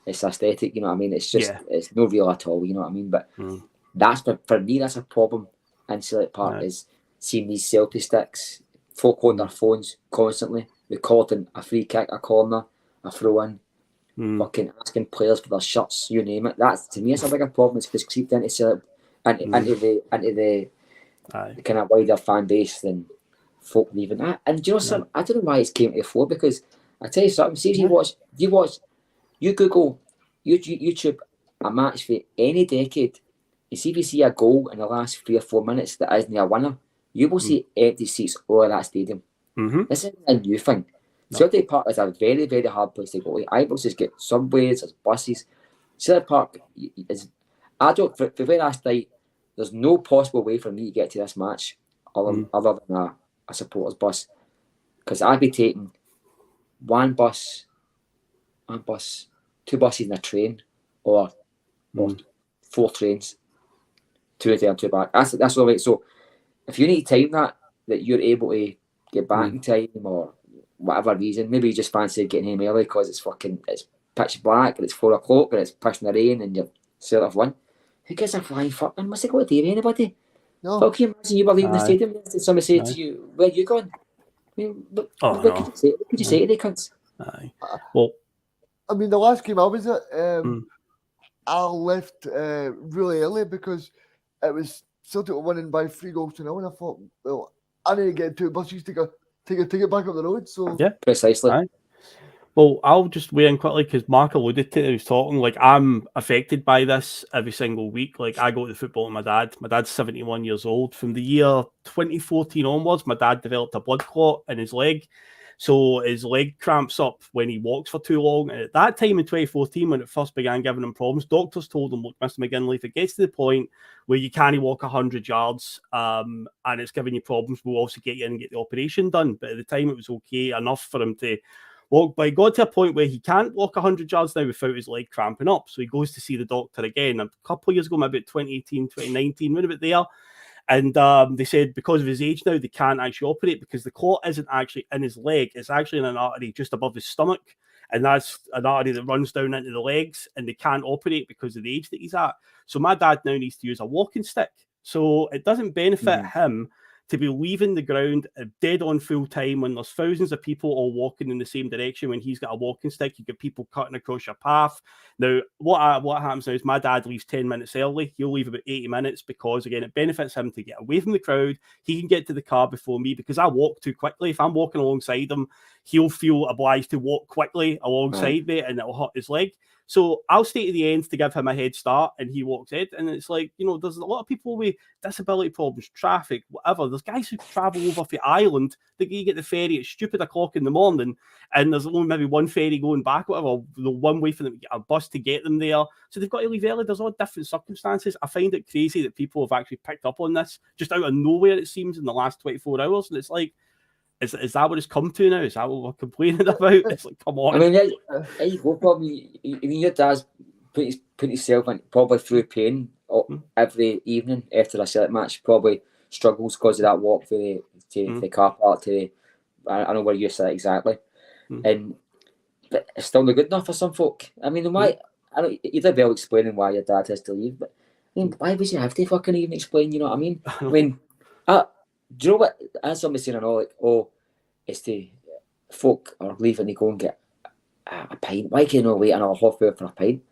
it's aesthetic. You know what I mean? It's just it's no real at all. You know what I mean? But that's for me. That's a problem in Celtic Park is seeing these selfie sticks, folk on their phones constantly recording a free kick, a corner, a throw in, fucking asking players for their shirts. You name it. That's to me, it's a bigger problem. It's just creeped into Celtic, into the kind of wider fan base than folk leaving that. And do you know something? I don't know why it's came to the fore because I tell you something. See if you Google YouTube a match for any decade, you see if you see a goal in the last 3 or 4 minutes that isn't a winner, you will see empty seats all of that stadium. This isn't a new thing. Celtic Park is a very, very hard place to go to. Ibrox get subways, there's buses. Celtic Park is, for the very last night, there's no possible way for me to get to this match other than a supporters bus, because I'd be taking one bus, two buses and a train, or 4 trains, 2 there and 2 back. That's all right. So if you need to time that you're able to get back in time, or whatever reason, maybe you just fancy getting home early because it's pitch black and it's 4 o'clock and it's pushing the rain and you're sort of one. Who gives a flying fuck? Man, must it go to do with anybody? No. How can you imagine you were leaving the stadium and somebody said to you, "Where are you going?" I mean, what could you say to the cunts? Aye. Well, I mean, the last game I was at, I left really early because it was Celtic were winning by 3-0, and I thought, well, I need to get 2 buses to take a ticket back up the road. So yeah, precisely. Aye. Well, I'll just weigh in quickly because Mark alluded to it. He was talking like I'm affected by this every single week. Like I go to the football with my dad. My dad's 71 years old. From the year 2014 onwards, my dad developed a blood clot in his leg. So his leg cramps up when he walks for too long. And at that time in 2014, when it first began giving him problems, doctors told him, look, Mr. McGinley, if it gets to the point where you can't walk 100 yards and it's giving you problems, we'll also get you in and get the operation done. But at the time, it was okay enough for him to walk. But he got to a point where he can't walk 100 yards now without his leg cramping up. So he goes to see the doctor again. A couple of years ago, maybe 2018, 2019, when about there. And they said because of his age now, they can't actually operate because the clot isn't actually in his leg. It's actually in an artery just above his stomach. And that's an artery that runs down into the legs. And they can't operate because of the age that he's at. So my dad now needs to use a walking stick. So it doesn't benefit him to be leaving the ground dead on full time when there's thousands of people all walking in the same direction. When he's got a walking stick, you get people cutting across your path. Now, what happens now is my dad leaves 10 minutes early. He'll leave about 80 minutes because, again, it benefits him to get away from the crowd. He can get to the car before me because I walk too quickly. If I'm walking alongside him, he'll feel obliged to walk quickly alongside me and it'll hurt his leg. So I'll stay to the end to give him a head start and he walks in. And it's like, there's a lot of people with disability problems, traffic, whatever. There's guys who travel over for Ireland. They get the ferry at stupid o'clock in the morning and there's only maybe one ferry going back, whatever. The one way for them to get a bus to get them there. So they've got to leave early. There's all different circumstances. I find it crazy that people have actually picked up on this just out of nowhere, it seems, in the last 24 hours. And it's like, is that what it's come to now? Is that what we're complaining about? It's like, come on. I mean, there you go. Probably, I mean, your dad's put himself in probably through pain every evening after a Celtic match. Probably struggles because of that walk to the car park to I don't know where you sit exactly, but it's still not good enough for some folk. I mean, why? I don't. You did well explaining why your dad has to leave, but I mean, why would you have to fucking even explain? You know what I mean? I mean, do you know what? As somebody saying, it's the folk are leaving to go and get a pint. Why can you not wait another half hour for a pint?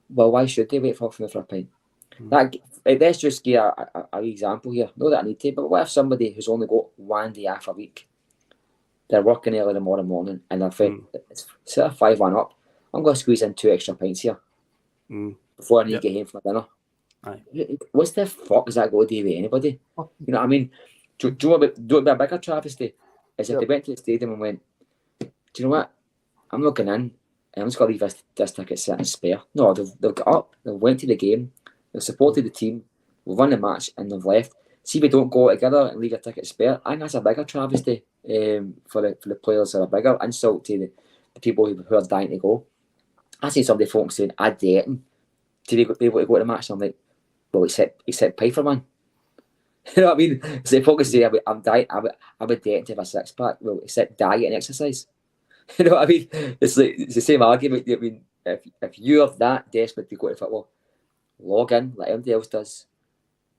Well, why should they wait for half an hour for a pint? Let's just give a example here. Not that I need to, but what if somebody who's only got 1 day off a week, they're working early tomorrow morning and they're thinking, it's sort of 5-1 up, I'm going to squeeze in 2 extra pints here before I need to get home for my dinner. Aye. What's the fuck is that going to do with anybody? You know what I mean? Do you want to be a bigger travesty? Is if they went to the stadium and went, do you know what? I'm not going in and I'm just going to leave this ticket sitting spare. No, they've got up, they went to the game, they've supported the team, we've won the match and they've left. See if we don't go together and leave your ticket spare. I think that's a bigger travesty for the players, or a bigger insult to the people who are dying to go. I see somebody folk saying, I'd date him to be able to go to the match. And I'm like, well, except Piper, man. You know what I mean? So folk say, I'm dying, I would date to have a 6-pack. Well, except diet and exercise. You know what I mean? It's the same argument. I mean, if you're that desperate to go to football, log in like everybody else does.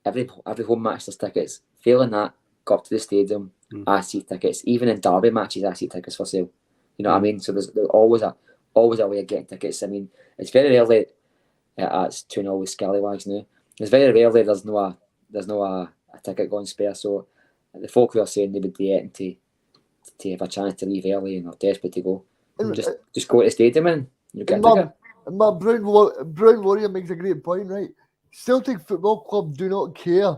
Every home match there's tickets. Failing that, go up to the stadium, I see tickets. Even in derby matches, I see tickets for sale. You know what I mean? So there's always a way of getting tickets. I mean, it's very rarely it's 2-0 with Scallywags now. It's very rarely there's no a ticket going spare. So the folk who are saying they would do it to have a chance to leave early and are desperate to go, just go to the stadium and you get a ticket. My Brown Warrior makes a great point, right? Celtic Football Club do not care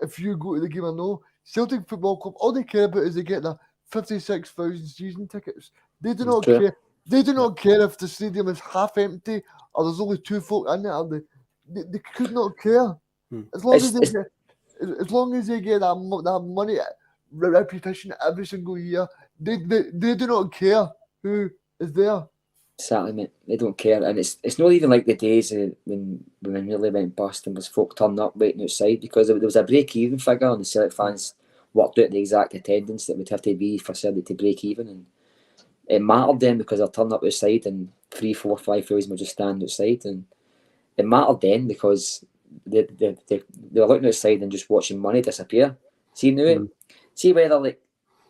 if you go to the game or no. Celtic Football Club, all they care about is they get the 56,000 season tickets. They do not care. They do not care if the stadium is half empty or there's only 2 folk in it. They could not care. As long as they get that money, reputation every single year, they do not care who is there. Exactly, mate. They don't care, and it's not even like the days when we really went bust and was folk turning up waiting outside, because there was a break-even figure, and the Celtic fans worked out the exact attendance that would have to be for Celtic to break even, and it mattered then because they're turning up outside, and 3, 4, 5,000 were just standing outside, and it mattered then because they were looking outside and just watching money disappear. See now, see whether, like,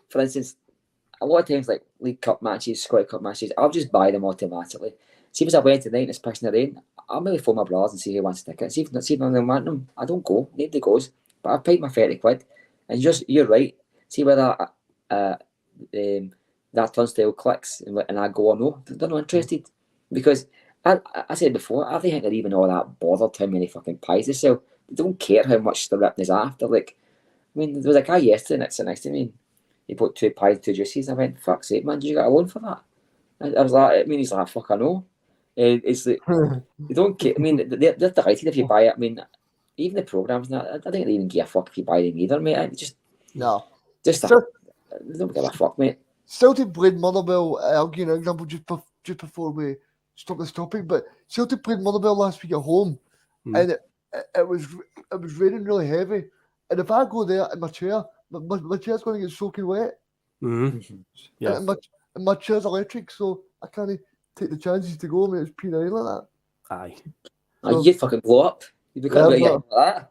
for instance, a lot of times, like League Cup matches, Scottish Cup matches, I'll just buy them automatically. See if it's a Wednesday night and it's pissing the rain, I'll maybe phone my brothers and see who wants a ticket. See if none of them want them, I don't go. Nobody goes. But I've paid my 30 quid. And you're right. See whether that turnstile clicks and I go or no. They're not interested. Because I said before, I don't think they're even all that bothered how many fucking pies they sell. They don't care how much they're ripping us after. Like, I mean, there was a guy yesterday next to me. He bought 2 pies, 2 juices. I went, fuck's sake, man, did you get a loan for that? I was like, I mean, he's like, fuck, I know. It's like, they don't care. I mean, they're delighted if you buy it. I mean, even the programmes, I don't think they even give a fuck if you buy them either, mate. They don't give a fuck, mate. Celtic played Motherwell. I'll give you an example just before we stop this topic. But Celtic played Motherwell last week at home, and it was raining really heavy. And if I go there in my chair, my chair's going to get soaking wet. Yeah. And my chair's electric, so I can't take the chances to go when it's peeing rain like that. Aye. So, you'd fucking blow up. You'd be like that.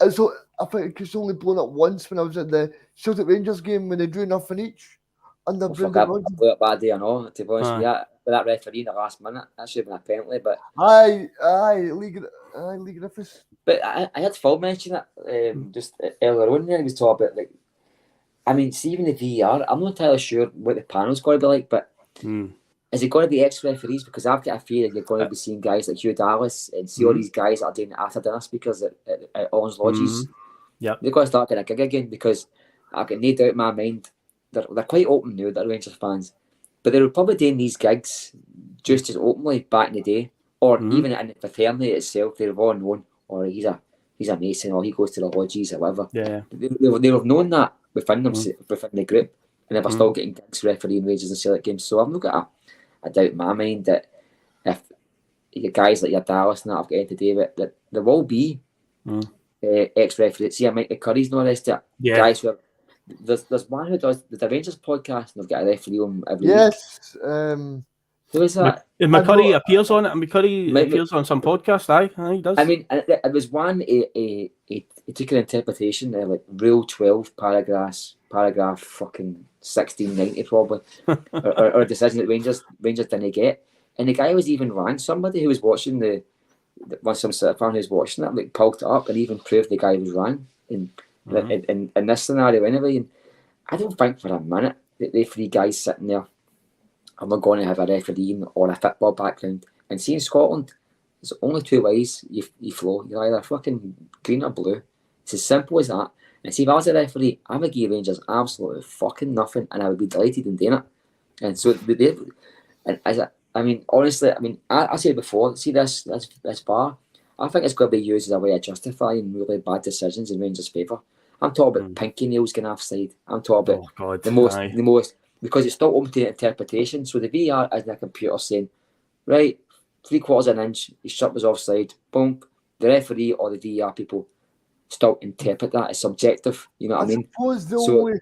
And so I think it's only blown up once when I was at the Celtic Rangers game when they drew nothing each. And I blew up bad day, I know, to be honest with you. With that referee in the last minute, that should have been a penalty. But League Griffiths. But I had Phil mention it just earlier on there. He was talking about, like, I mean, see, even the VAR, I'm not entirely sure what the panel's going to be like, but is it going to be ex-referees? Because I've got a feeling you're going to be seeing guys like Hugh Dallas and see all these guys that are doing after dinner speakers at Orange Lodges. They're going to start getting a gig again, because I've got no doubt in my mind they're quite open now, they're Rangers fans, but they were probably doing these gigs just as openly back in the day, or even in the fraternity itself. They've all known, or he's a Mason, or he goes to the lodges or whatever. They have known that within them, within the group, and they were still getting gigs refereeing Rangers and Celtic games. So I've not got a doubt in my mind that if your guys like your Dallas and that have got anything to do with it, that there will be ex-referees. See, Mike Curry's not arrested. Guys who there's one who does the Rangers podcast, and they've got a referee on every week. Who is that? McCurry appears on it, and McCurry appears on some podcast. Aye, he does. I mean, it was one. He took an interpretation, like Rule 12, paragraph fucking 1690 probably, or a decision that Rangers didn't get, and the guy was even rang somebody who was watching some sort of fan who was watching it, like pulled it up and even proved the guy was rang in this scenario anyway. And I don't think for a minute that the 3 guys sitting there are not going to have a refereeing or a football background. And see, in Scotland, there's only 2 ways you flow. You're either fucking green or blue. It's as simple as that. And see, if I was a referee, I would give Rangers absolutely fucking nothing, and I would be delighted in doing it. And so honestly, I said before, see this bar, I think it's going to be used as a way of justifying really bad decisions in Rangers' favour. I'm talking about pinky nails going offside. I'm talking about the most, because it's still open to interpretation. So the VAR is in a computer saying, right, 3/4 of an inch, his shot was offside, boom. The referee or the VAR people still interpret that as subjective. You know what I mean?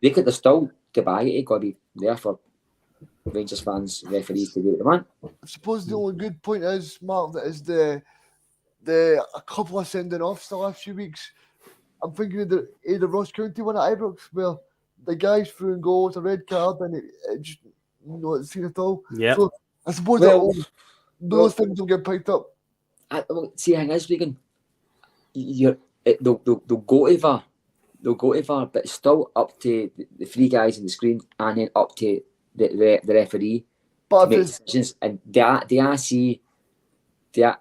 They could have still debate it. Got to be there for Rangers fans, referees to do what they want. I suppose the only good point is, Mark, that is a couple of sending offs the last few weeks. I'm thinking of the Ross County one at Ibrox, where the guys threw and goal with a red card, and it just not seen at all. Yeah. So I suppose those things don't get picked up. See, the thing is, Reegan, they'll go to VAR. They'll go to VAR, but it's still up to the 3 guys on the screen, and then up to the referee to make decisions. And I see a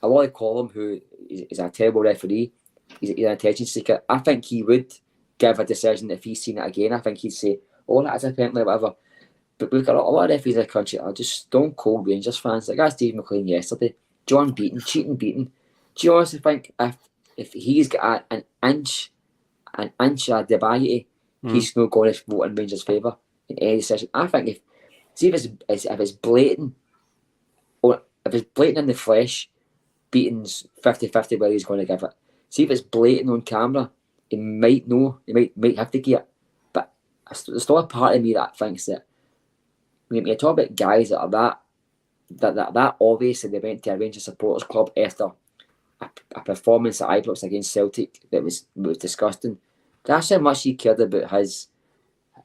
lot of Colum, who is a terrible referee, he's an attention seeker. I think he would give a decision if he's seen it again. I think he'd say, oh, that's a penalty, whatever. But we've got a lot of referees in the country are just stone cold Rangers fans. Like that Steve McLean yesterday, John Beaton, cheating Beaton. Do you honestly think if he's got an inch of debility, he's not going to vote in Rangers' favour in any decision? I think if it's blatant, or if it's blatant in the flesh, Beaton's 50-50 whether he's going to give it. See if it's blatant on camera, he might know, he might have to get it. But there's still a part of me that thinks that when you talk about guys that are that obvious and they went to a Rangers supporters club after a performance at Ibrox against Celtic that was disgusting. That's how much he cared about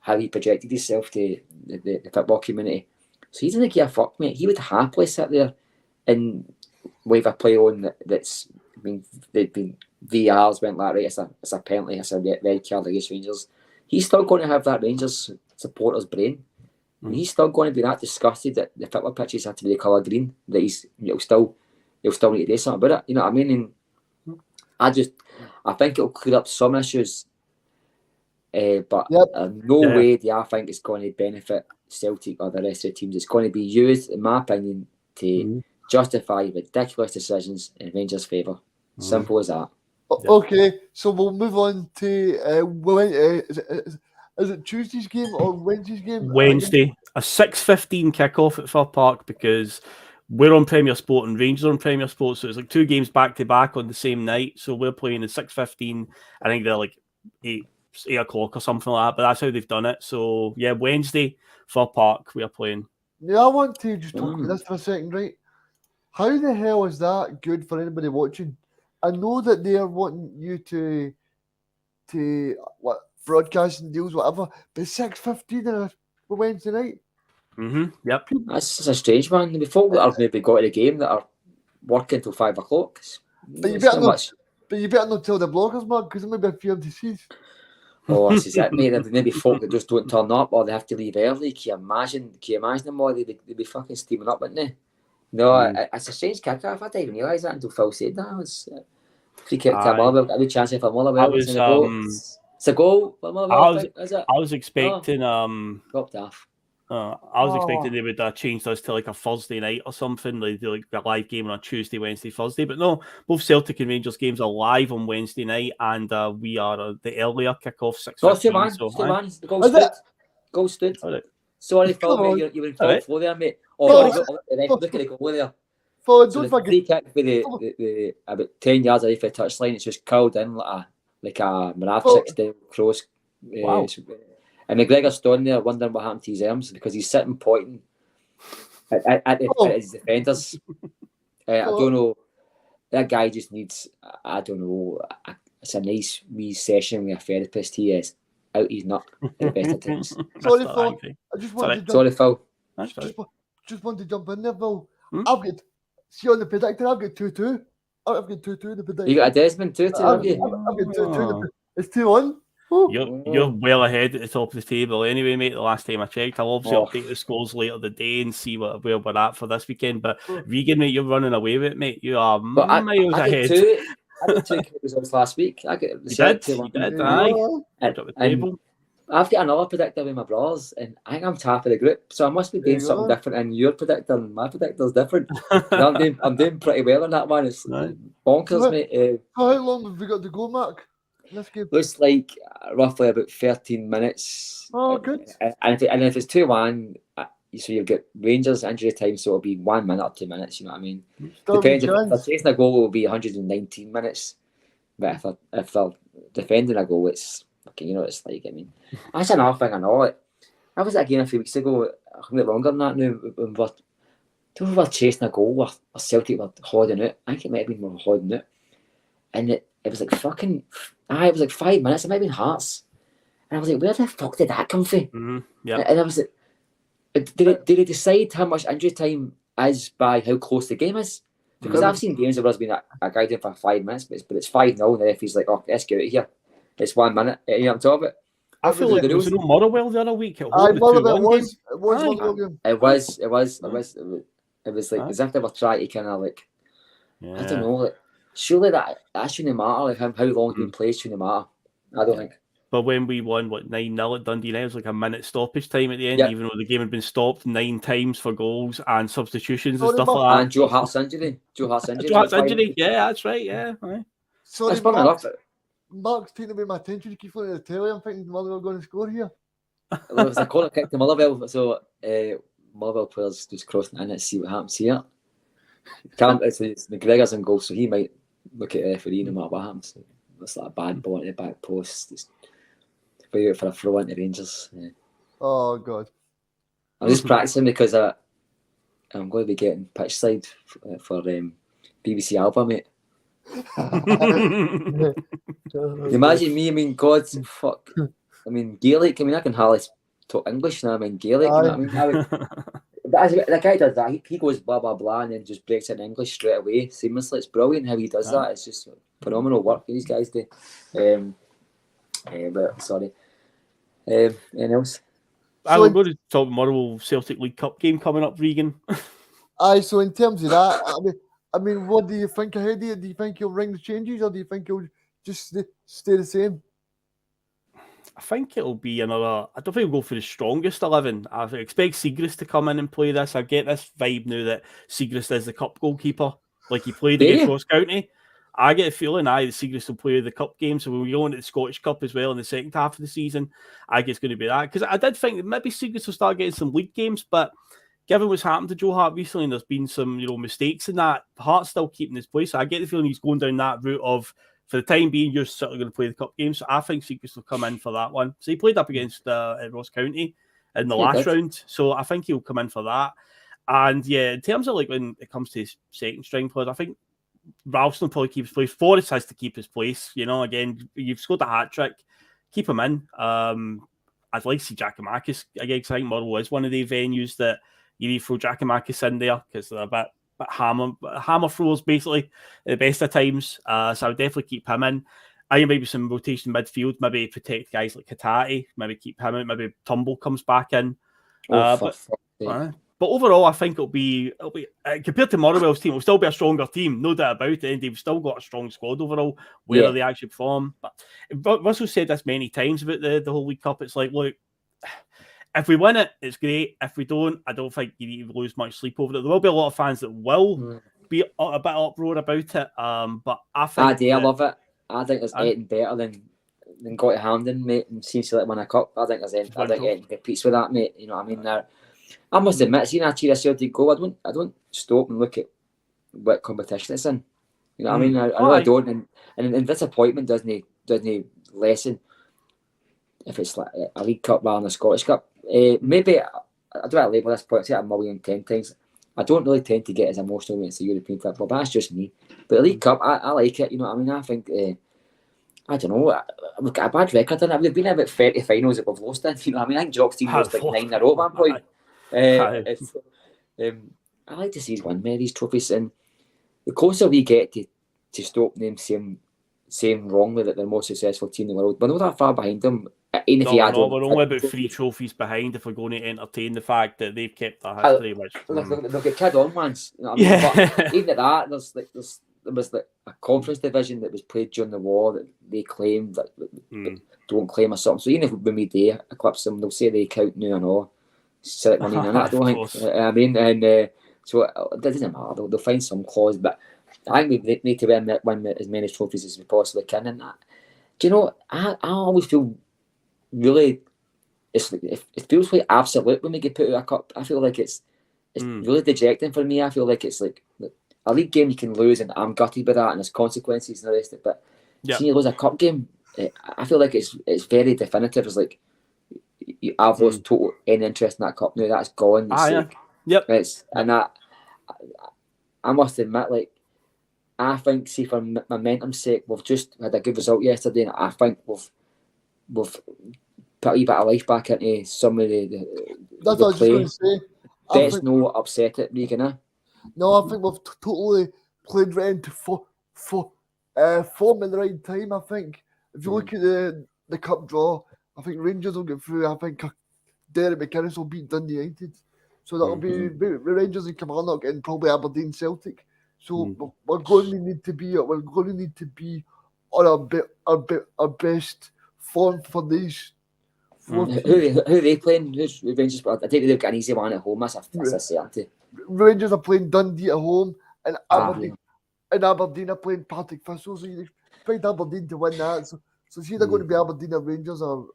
how he projected himself to the football community. So he doesn't give a fuck, mate. He would happily sit there and wave a play on that's. I mean, they've been VRs went like right. It's a penalty. It's a red card against Rangers. He's still going to have that Rangers supporter's brain. And he's still going to be that disgusted that the football pitches have to be the colour green. That he'll still need to do something about it. You know what I mean? And I think it'll clear up some issues. But no way do I think it's going to benefit Celtic or the rest of the teams. It's going to be used, in my opinion, to justify ridiculous decisions in Rangers' favour. Simple as that. Okay, so we'll move on to is it Tuesday's game or Wednesday's game? Wednesday, a 6:15 kickoff at Fir Park because we're on Premier Sport and Rangers are on Premier Sport, so it's like two games back to back on the same night. So we're playing at 6:15. I think they're like 8 o'clock or something like that, but that's how they've done it. So yeah, Wednesday, Fir Park, we are playing. Yeah, I want to just talk about this for a second, right? How the hell is that good for anybody watching? I know that they are wanting you to what broadcasting deals, whatever, but 6:15 on a Wednesday night. Yep. That's a strange one. There'll be folk that have maybe got to the game that are working till 5 o'clock. But you better not tell the bloggers, Mark, because there may be a few empty seats. Oh, this is it, mate. There'll be maybe folk that just don't turn up or they have to leave early. Can you imagine them all? They'd be fucking steaming up, wouldn't they? No, it's a strange kick-off. I didn't even realise that until Phil said that. It was free kick to Motherwell. A wee chance for Motherwell. It's a goal for Motherwell, is it? I was expecting... dropped off. I was expecting they would change this to like a Thursday night or something. They do like a live game on a Tuesday, Wednesday, Thursday. But no, both Celtic and Rangers games are live on Wednesday night, and we are the earlier kickoff 6:15. The goal stood. Sorry, Phil, mate, you're in full flow there, mate. Look at the goal there. Don't the forget. Free kick for the about 10 yards away from the touchline. It's just curled in like a Moravcik style cross. Wow. And McGregor's standing there wondering what happened to his arms because he's sitting pointing at his defenders. I don't know. That guy just needs, I don't know, it's a nice wee session with a therapist. He is out his nut at the best of times. Sorry, Phil. I just wanted to Sorry, Phil. Just want to jump in there, Phil. I've got, see on the predictor, I've got 2-2. I've got 2-2 in the predictor. You got a Desmond 2-2, have you? I've got 2-2. It's 2-1. You're well ahead at the top of the table anyway, mate. The last time I checked, I'll obviously update the scores later today and see where we're at for this weekend. But Reegan, mate, you're running away with it, mate. You are miles ahead. I got 2 results last week. I got you did. Aye. I've got another predictor with my brothers, and I think I'm top of the group. So I must be doing something different in your predictor, and my predictor's different. I'm doing pretty well on that one. It's bonkers, mate. How long have we got to go, Mark? Looks like roughly about 13 minutes. Oh, good. And if it's 2-1, so you've got Rangers injury time, so it'll be 1 minute or 2 minutes. You know what I mean? Depends. If they're chasing a goal, it will be 119 minutes. But if they're defending a goal, it's okay. You know what it's like. I mean, that's another thing I know. I was at a game a few weeks ago. I think longer than that now. When we were chasing a goal, where Celtic were holding out. I think it might have been more holding out, and it was like fucking. It was like 5 minutes. It might have been Hearts. And I was like, where the fuck did that come from? Yeah. And I was like, did they decide how much injury time is by how close the game is? Because I've seen games where there's been a guy doing for 5 minutes, but it's 5-0, and the referee's like, oh, let's get out of here. It's 1 minute. You know what I'm talking about? I feel like there was no Motherwell the other week. It was like as if they were trying to kind of like, I don't know, like, surely that shouldn't matter. Like how long it's been played shouldn't matter. I don't think. But when we won, 9-0 at Dundee, it was like a minute stoppage time at the end, Yeah. even though the game had been stopped 9 times for goals and substitutions and Sorry, stuff Mark. like that. And Joe Hart's injury. Joe Hart's Injury, yeah, that's right, yeah. Aye. Sorry, That's fun Mark. enough. Mark's taking away my attention. He keeps looking at the telly. I'm thinking Motherwell going to score here. There was a corner kick to Motherwell, so Motherwell players just crossing in to see what happens here. It's McGregor's in goal, so he might look at the referee no matter what happens. It's like a bad ball in the back post. It's for a throw into Rangers. Yeah. Oh, God. I'm just practicing because I'm going to be getting pitch side for BBC Alba, mate. Imagine me, I mean, God, fuck. I mean, Gaelic, I can hardly talk English now. I mean, Gaelic, you know what I mean? The guy does that. He goes blah, blah, blah, and then just breaks into English straight away, seamlessly. It's brilliant how he does that. It's just phenomenal work these guys do. But, sorry. Anything else? I'm going to talk Motherwell Celtic League Cup game coming up, Reegan. Aye, so in terms of that, I mean, what do you think ahead of it? Do you think he'll ring the changes, or do you think he'll just stay the same? I think it'll be another. I don't think we'll go for the strongest 11. I expect Siegrist to come in and play this. I get this vibe now that Siegrist is the cup goalkeeper, like he played against Ross County. I get a feeling that Siegrist will play the cup game. So when we go into the Scottish Cup as well in the second half of the season, I guess it's going to be that. Because I did think that maybe Siegrist will start getting some league games, but given what's happened to Joe Hart recently, and there's been some mistakes in that, Hart's still keeping his place. So I get the feeling he's going down that route of, for the time being, you're certainly going to play the cup game. So I think Siegrist will come in for that one. So he played up against Ross County in the last round. So I think he'll come in for that. And yeah, in terms of like when it comes to his second string players, I think Ralston will probably keep his place. Forrest has to keep his place. Again, you've scored a hat trick. Keep him in. I'd like to see Giakoumakis again, because I think Motherwell is one of the venues that you need to throw Giakoumakis in there, because they're a bit hammer throwers basically at the best of times. So I would definitely keep him in. I think maybe some rotation midfield, maybe protect guys like Katati, maybe keep him out, maybe Tumble comes back in. But overall, I think it'll be compared to Motherwell's team, it'll still be a stronger team, no doubt about it. And they've still got a strong squad overall, whether they actually perform. But Russell said this many times about the whole League Cup. It's like, look, if we win it, it's great. If we don't, I don't think you need to lose much sleep over it. There will be a lot of fans that will be a bit uproar about it. But I think I love it. I think there's anything better than got to Hampden, mate, and seeing Celtic win a cup. I think anything competes with that, mate. You know what I mean? Now, I must admit, seeing a cheer a Celtic goal, I don't stop and look at what competition it's in. You know what I mean? I really don't. And disappointment doesn't lessen if it's like a League Cup rather than a Scottish Cup. Maybe I don't want to label this point. I say it 1,010 times. I don't really tend to get as emotional when it's a European football, but that's just me. But the League Cup, I like it. You know what I mean? I think I don't know. We've got a bad record in it. We've been in about 30 finals that we've lost in. You know what I mean? I think Jock's team lost like 9 in a row at one point. I like to see us win many of these trophies, and the closer we get to stop them saying wrongly that they're the most successful team in the world, we're not that far behind them. We're only about 3 trophies behind if we're going to entertain the fact that they've kept that history. They'll get kid on once. You know what I mean? But even at that, there was a conference division that was played during the war that they claimed that don't claim or something. So even if when we do eclipse them, they'll say they count now and all. Celtic money in that, I don't think. I mean, and so it doesn't matter. They'll find some clause, but I think we need to win as many trophies as we possibly can. And that, do you know? I always feel really, it feels like absolute when we get put out a cup. I feel like it's really dejecting for me. I feel like it's like a league game you can lose, and I'm gutted by that, and there's consequences and the rest of it. But seeing you lose a cup game, I feel like it's very definitive. It's like I've lost total any interest in that cup now. That's gone. And I must admit, like, I think, see, for momentum's sake, we've just had a good result yesterday, and I think we've put a wee bit of life back into some of the That's what I was just going to say. That's no upset at Reegan, eh? No, I think we've totally played right into form in the right time. I think if you look at the cup draw, I think Rangers will get through. I think Derek McInnes will beat Dundee United. So that'll be Rangers and Kilmarnock and probably Aberdeen Celtic. So we're going to need to be on our best form for these four teams. Who are they playing? Who's Rangers? I think they've got an easy one at home. That's a certainty. Rangers are playing Dundee at home, and Aberdeen. Yeah. And Aberdeen are playing Partick Thistle, so you expect Aberdeen to win that. So it's either going to be Aberdeen or Rangers or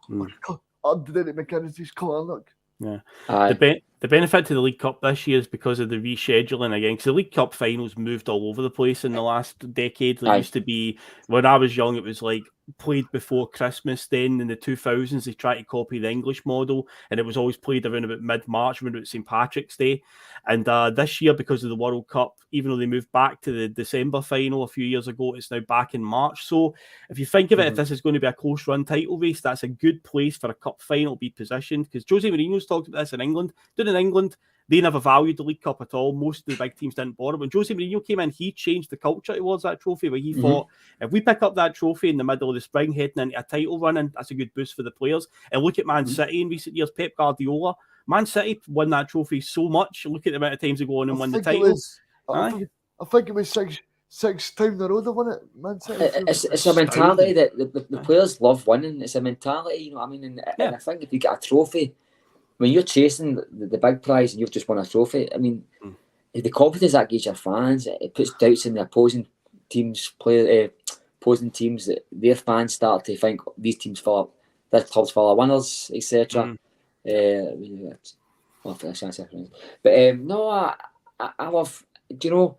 Derek McKinney's Kilmarnock. Yeah. Aye. The benefit to the League Cup this year is because of the rescheduling again, because the League Cup finals moved all over the place in the last decade. There used to be, when I was young, it was like played before Christmas. Then in the 2000s, they tried to copy the English model, and it was always played around about mid-March, around about St. Patrick's Day. And this year, because of the World Cup, even though they moved back to the December final a few years ago, it's now back in March. So if you think of it, if this is going to be a close-run title race, that's a good place for a cup final to be positioned, because Jose Mourinho's talked about this in England. In England, they never valued the League Cup at all. Most of the big teams didn't bother. When Jose Mourinho came in, he changed the culture towards that trophy, where he thought, if we pick up that trophy in the middle of the spring, heading into a title run, that's a good boost for the players. And look at Man City in recent years, Pep Guardiola. Man City won that trophy so much. Look at the amount of times they go on and win the title. I think it was six times in a row they won it, Man City. It's a mentality that the players love winning. It's a mentality, you know what I mean? And I think if you get a trophy, when you're chasing the big prize and you've just won a trophy, I mean, the confidence that gives your fans, it puts doubts in the opposing teams, opposing teams, that their fans start to think these teams full this club's full of winners, etc. But no, I love. Do you know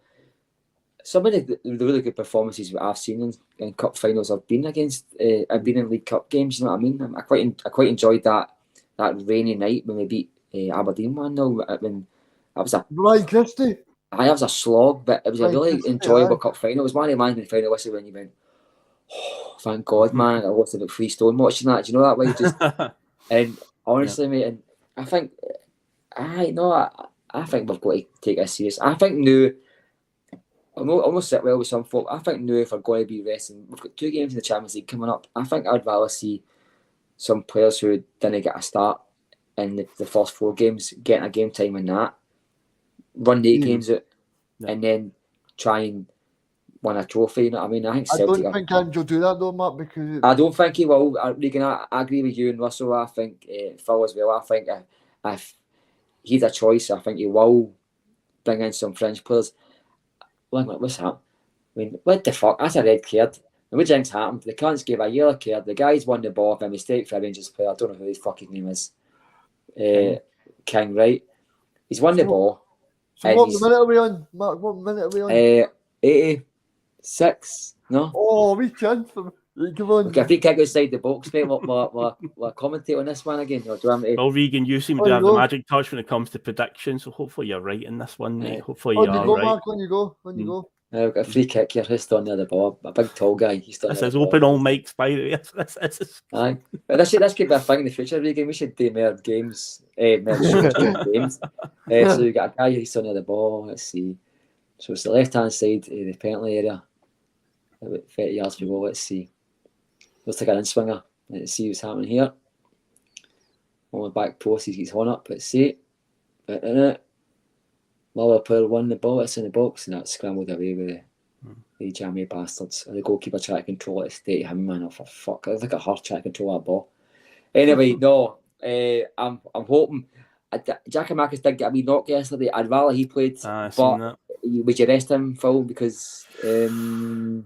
some of the really good performances that I've seen in cup finals? I've been against. I've been in League Cup games. You know what I mean? I quite enjoyed that rainy night when we beat Aberdeen 1-0. When that was a Ryan Christie. That was a slog, but it was a really enjoyable cup final. It was one of the management final whistle when you went, oh, thank God, man! I watched about Freestone watching that. Do you know that way? Just and honestly, mate, and I think, I think we've got to take this serious. I think now, I'm almost sit well with some folk. I think now if we're going to be resting, we've got 2 games in the Champions League coming up. I think I'd rather see some players who didn't get a start in the first 4 games getting a game time in that, run the 8 games out, and then try and win a trophy. You know what I mean? I think Celtic. I don't think Ange will do that though, Mark, because I don't think he will. Reegan, I agree with you and Russell. I think Phil as well. I think if he's a choice, I think he will bring in some French players. What's happened? I mean, what the fuck? That's a red card. And what things happened? The cunts gave a yellow card. The guy's won the ball for a mistake for a Rangers player. I don't know who his fucking name is. King, right? He's won the ball. So what minute are we on, Mark? What minute are we on? 86. No? Oh, we chance for come on. Okay, if he kick outside the box, mate, we'll commentate on this one again. Or do you want me to... Well, Reegan, you seem to have the magic touch when it comes to predictions, so hopefully you're right in this one, mate. Hopefully you're right. Mark, when you go. I've got a free kick here. Who's still near the ball? A big tall guy. He's still. This is open all mics, by the way. Aye, but this could be a thing in the future. Reegan, we should do more games. More games. So you got a guy. He's still near the ball. Let's see. So it's the left-hand side of the penalty area. About 30 yards to go. Let's see. Looks like an in-swinger. Let's see what's happening here. On the back post, he gets one up. Let's see. Lower player won the ball. It's in the box, and that's scrambled away with the jammy bastards. And the goalkeeper tried to control it. Stay to him, man. Oh, for fuck! It's like a hard trying to control that ball. Anyway, no. I'm hoping. Jack and Marcus did get a wee knock yesterday. I'd rather he played. But would you rest him, Phil? Because you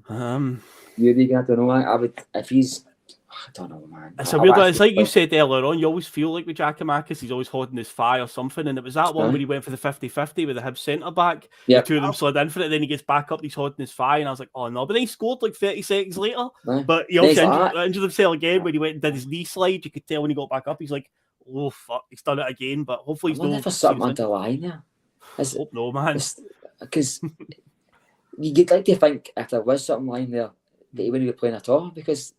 Reegan, I don't know. I would if he's. I don't know, man. It's a weird one. It's like you said earlier on, you always feel like with Giakoumakis, he's always holding his fire or something. And it was that one where he went for the 50-50 with the Hibs centre-back. The 2 of them slid in for it, then he gets back up, he's holding his fire. And I was like, oh no. But then he scored like 30 seconds later. But he also injured himself again when he went and did his knee slide. You could tell when he got back up, he's like, oh fuck, he's done it again. But hopefully he's not for something underlying there. Hope no, man. Because you'd like to think if there was something lying there that he wouldn't be playing at all. Because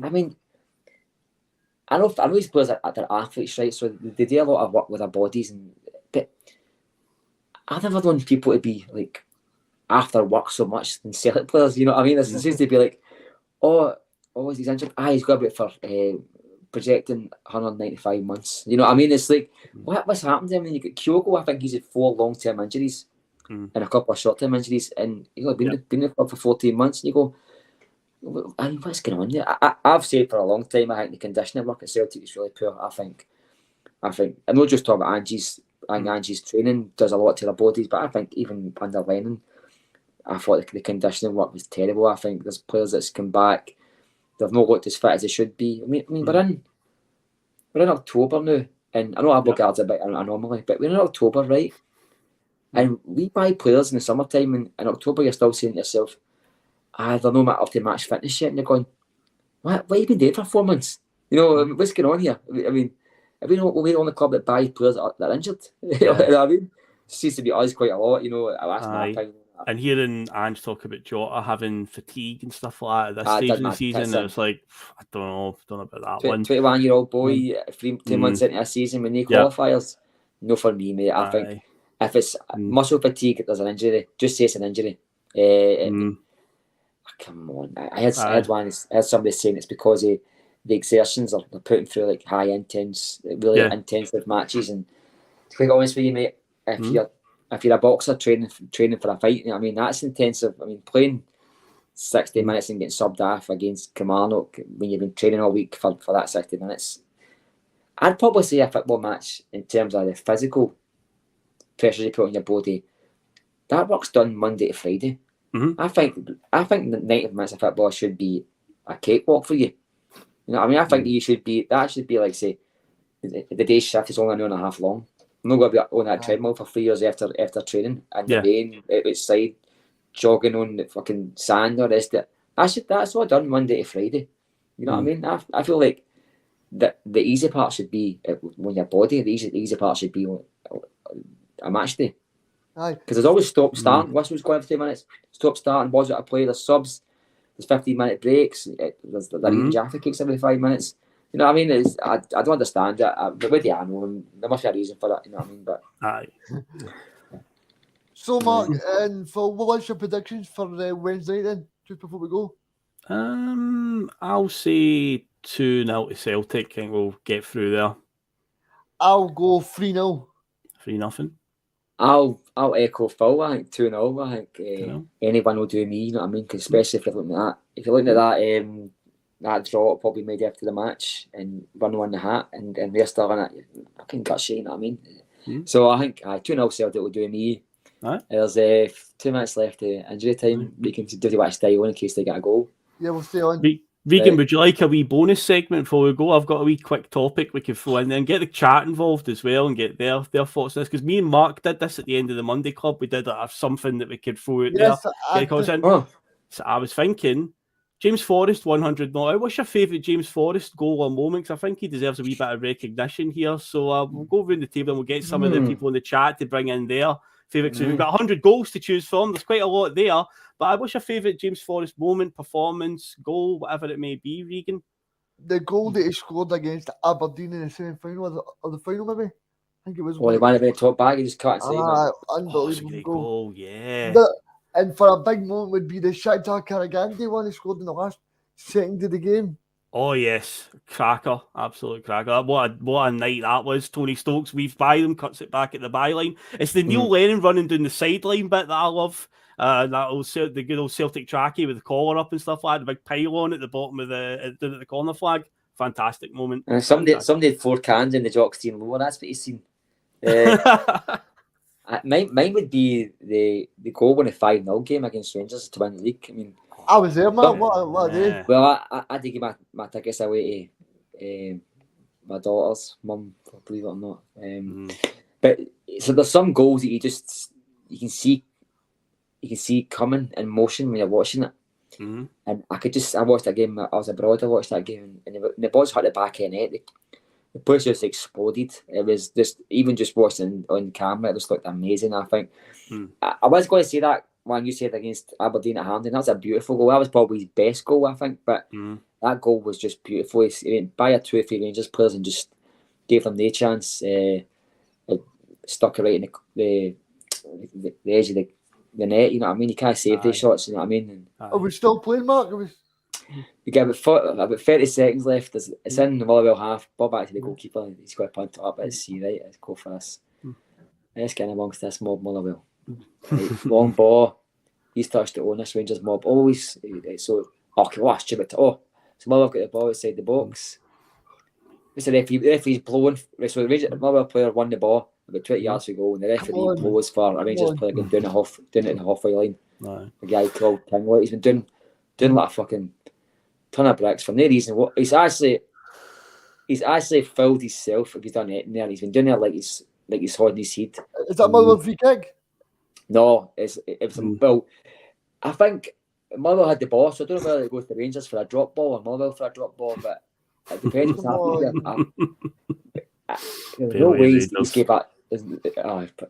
I mean, I know these players are athletes, right? So they do a lot of work with their bodies, but I've never known people to be like after work so much than Celtic players. You know what I mean? There seems to be like, oh, he's injured. He's got a bit for projecting 195 months. You know what I mean? It's like what's happened to him? When you get Kyogo, I think he's had 4 long-term injuries and a couple of short-term injuries, and he's been in the club for 14 months. And you go, And what's going on there? I've said for a long time, I think the conditioning work at Celtic is really poor. I think I'm not just talking about Angie's. I think Angie's training does a lot to their bodies, but I think even under Lennon, I thought the conditioning work was terrible. I think there's players that's come back, they've not looked as fit as they should be. I mean, we're in October now, and I know Abelgard's a bit an anomaly, but we're in October, right? And we buy players in the summertime, and in October you're still saying to yourself, they're not up to match fitness yet, and you're going, what have you been doing for 4 months? What's going on here? I mean, are we not the only club that buys players that are injured? You know what I mean? It seems to be us quite a lot, that's my opinion. And hearing Ange talk about Jota having fatigue and stuff like that at this stage of the season, it's like, I don't know about that one. 21-year-old boy, 2 months into a season with no qualifiers, no for me, mate. I think if it's muscle fatigue, there's an injury. Just say it's an injury. Come on, I had somebody saying it's because of the exertions they're putting through, like high intense, really intensive matches. And to be honest with you, mate, if you're a boxer training for a fight, I mean that's intensive. I mean playing 60 minutes and getting subbed off against Kilmarnock when you've been training all week for that 60 minutes, I'd probably say a football match in terms of the physical pressure you put on your body, that work's done Monday to Friday. I think the 90 minutes of football should be a cakewalk for you. You know what I mean? I think that should be like, say, the day shift is only an hour and a half long. I'm not going to be on that treadmill for 3 years after training and the rain outside, jogging on the fucking sand or the rest of it. That's all done Monday to Friday. You know what I mean? I feel like the easy part should be on your body. The easy part should be on a match day. Because there's always stop, start, whistles going for 2 minutes, stop, start, and balls out of play. There's subs, there's 15-minute breaks, there's eating Jaffa cakes every 5 minutes. You know what I mean? I don't understand it. But with the animal, there must be a reason for that. You know what I mean? But So, Mark and Phil, what's your predictions for Wednesday night then? Just before we go. I'll say 2-0 to Celtic. I think we'll get through there. I'll go 3-0. 3-0. I'll echo Phil. I think 2-0. I think anyone will do me. You know what I mean? Cause especially if you're looking at that. If you're looking at that, that draw probably made after the match and 1-1 the hat, and they're still in it. Fucking gutsy. You know what I mean? So I think 2-0 Celtic will do me. There's 2 minutes left to injury time. We can do what style in case they get a goal. Yeah, we'll stay on. Reegan, would you like a wee bonus segment before we go? I've got a wee quick topic we can throw in and get the chat involved as well and get their thoughts on this. Because me and Mark did this at the end of the Monday Club. We did something that we could throw out there. So I was thinking, James Forrest, 100 not out. What's your favourite James Forrest goal or moment? Because I think he deserves a wee bit of recognition here. So we'll go around the table and we'll get some of the people in the chat to bring in their favourite. So we've got 100 goals to choose from. There's quite a lot there. But what's your favourite James Forrest moment, performance, goal, whatever it may be, Reegan? The goal that he scored against Aberdeen in the semi-final or the final, maybe? I think it was. He wanted to be a top bag. He just cut it. Unbelievable goal, yeah. And for a big moment would be the Shakhtar Karagandhi one he scored in the last second of the game. Oh yes, cracker, absolute cracker. What a night that was. Tony Stokes weaves by them, cuts it back at the byline. It's the Neil Lennon running down the sideline bit that I love. The good old Celtic trackie with the collar up and stuff like that, the big pylon at the bottom of the corner flag. Fantastic moment. Somebody had 4 cans in the Jock's team lower. That's what he's seen. Mine would be the goal in a 5-0 game against Rangers to win the league. I mean, I was there, man. What a day. Well, I did give my tickets away to my daughter's mum, believe it or not. But so there's some goals that you can see coming in motion when you're watching it. And I watched that game. I was abroad. I watched that game, and the balls hit the back of the net. The place just exploded. It was just watching on camera. It just looked amazing. I think I was going to say that one you said against Aberdeen at Hampden. That's a beautiful goal. That was probably his best goal, I think. But that goal was just beautiful. He went by 2 or 3 Rangers players and just gave them no chance. Stuck it right in the edge of the net. You know what I mean? You can't save these shots. You know what I mean? Are we still playing, Mark? We got about 30 seconds left. It's in the Motherwell half. Ball back to the goalkeeper. He's got to punt it up. Let's see, right? Let's go for this. Let's get amongst this mob, Motherwell. Right, long ball. He's touched it on this Rangers mob. Always. So okay, what a stupid. So Motherwell got the ball outside the box. The referee's blowing. So the Motherwell player won the ball about 20 yards to go, and the referee blows for a Rangers player going down at the halfway line. No. A guy called King. He's been doing like a fucking ton of bricks for no reason. He's actually fouled himself if he's done it there. He's been doing it like he's holding his head. Is that Motherwell free kick? No, it was well. I think Motherwell had the ball, so I don't know whether it goes to Rangers for a drop ball or Motherwell for a drop ball, but it depends what's happening there. No way he's gave that.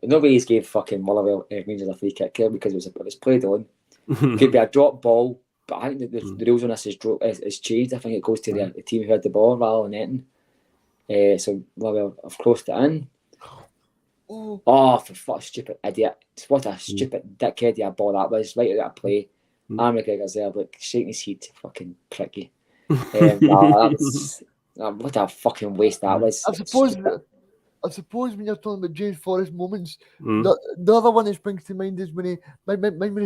No way he's gave fucking Motherwell Rangers a free kick here because it was played on. Could be a drop ball, but I think the rules on this is changed. I think it goes to the team who had the ball rather than netting. So Motherwell have closed it in. Oh, for fuck, stupid idiot. What a stupid dickhead of a ball that was. Right out of play. Aaron McGregor's there, like, shaking his head. Fucking pricky. What a fucking waste that was. I suppose when you're talking about James Forrest moments, the other one that springs to mind is when he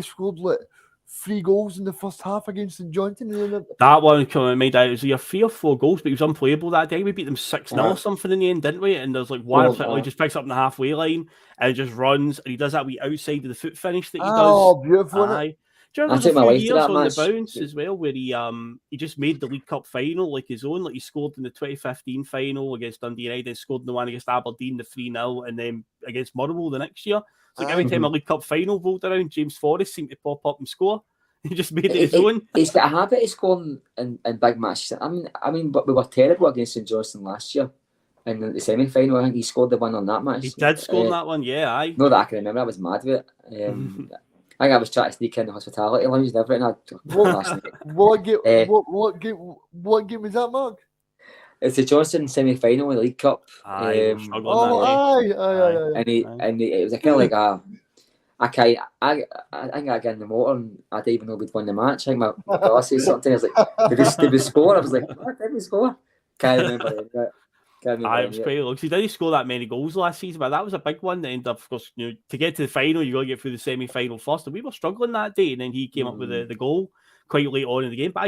scored like 3 goals in the first half against St Johnstone. That one coming to mind, it was either 3 or 4 goals, but he was unplayable that day. We beat them 6-0 or something in the end, didn't we? And there's like one he just picks up in the halfway line and just runs, and he does that wee outside of the foot finish that he does. Oh, beautiful. Do you remember a few years on the bounce as well, where he just made the League Cup final like his own? Like he scored in the 2015 final against Dundee United, then scored in the one against Aberdeen, the 3-0, and then against Motherwell the next year. It's like every time a League Cup final rolled around, James Forrest seemed to pop up and score. He just made it his own. He's got a habit of scoring in big matches. I mean, but we were terrible against St Johnstone last year. And in the semi-final, I think he scored the one on that match. He did score that one, yeah. Not that I can remember. I was mad with it. I think I was trying to sneak in the hospitality lounge and everything. What game was that, Mark? It's the Johnstone semi-final in the League Cup. Aye. And it was a kind of like I think I got in the motor and I didn't even know we'd won the match. I think my boss said something. I was like, did we score? I was like, what, did we score? Can't remember. It was pretty low. He didn't score that many goals last season, but that was a big one. That ended up, of course, to get to the final, you got to get through the semi-final first. And we were struggling that day, and then he came up with the goal quite late on in the game. But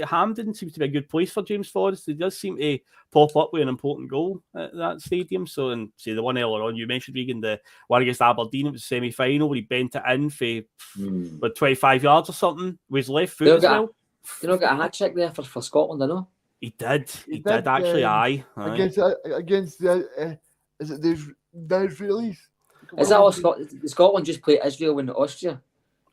Hampden seems to be a good place for James Forrest. He does seem to pop up with an important goal at that stadium. So, and say the one earlier on you mentioned, Reegan, the one against Aberdeen, it was the semi-final where he bent it in for 25 yards or something with his left foot as well. You know, got a hat trick there for Scotland, I know. He did actually. Aye. Against is it the Israelis? Is that all Scotland just play Israel and Austria?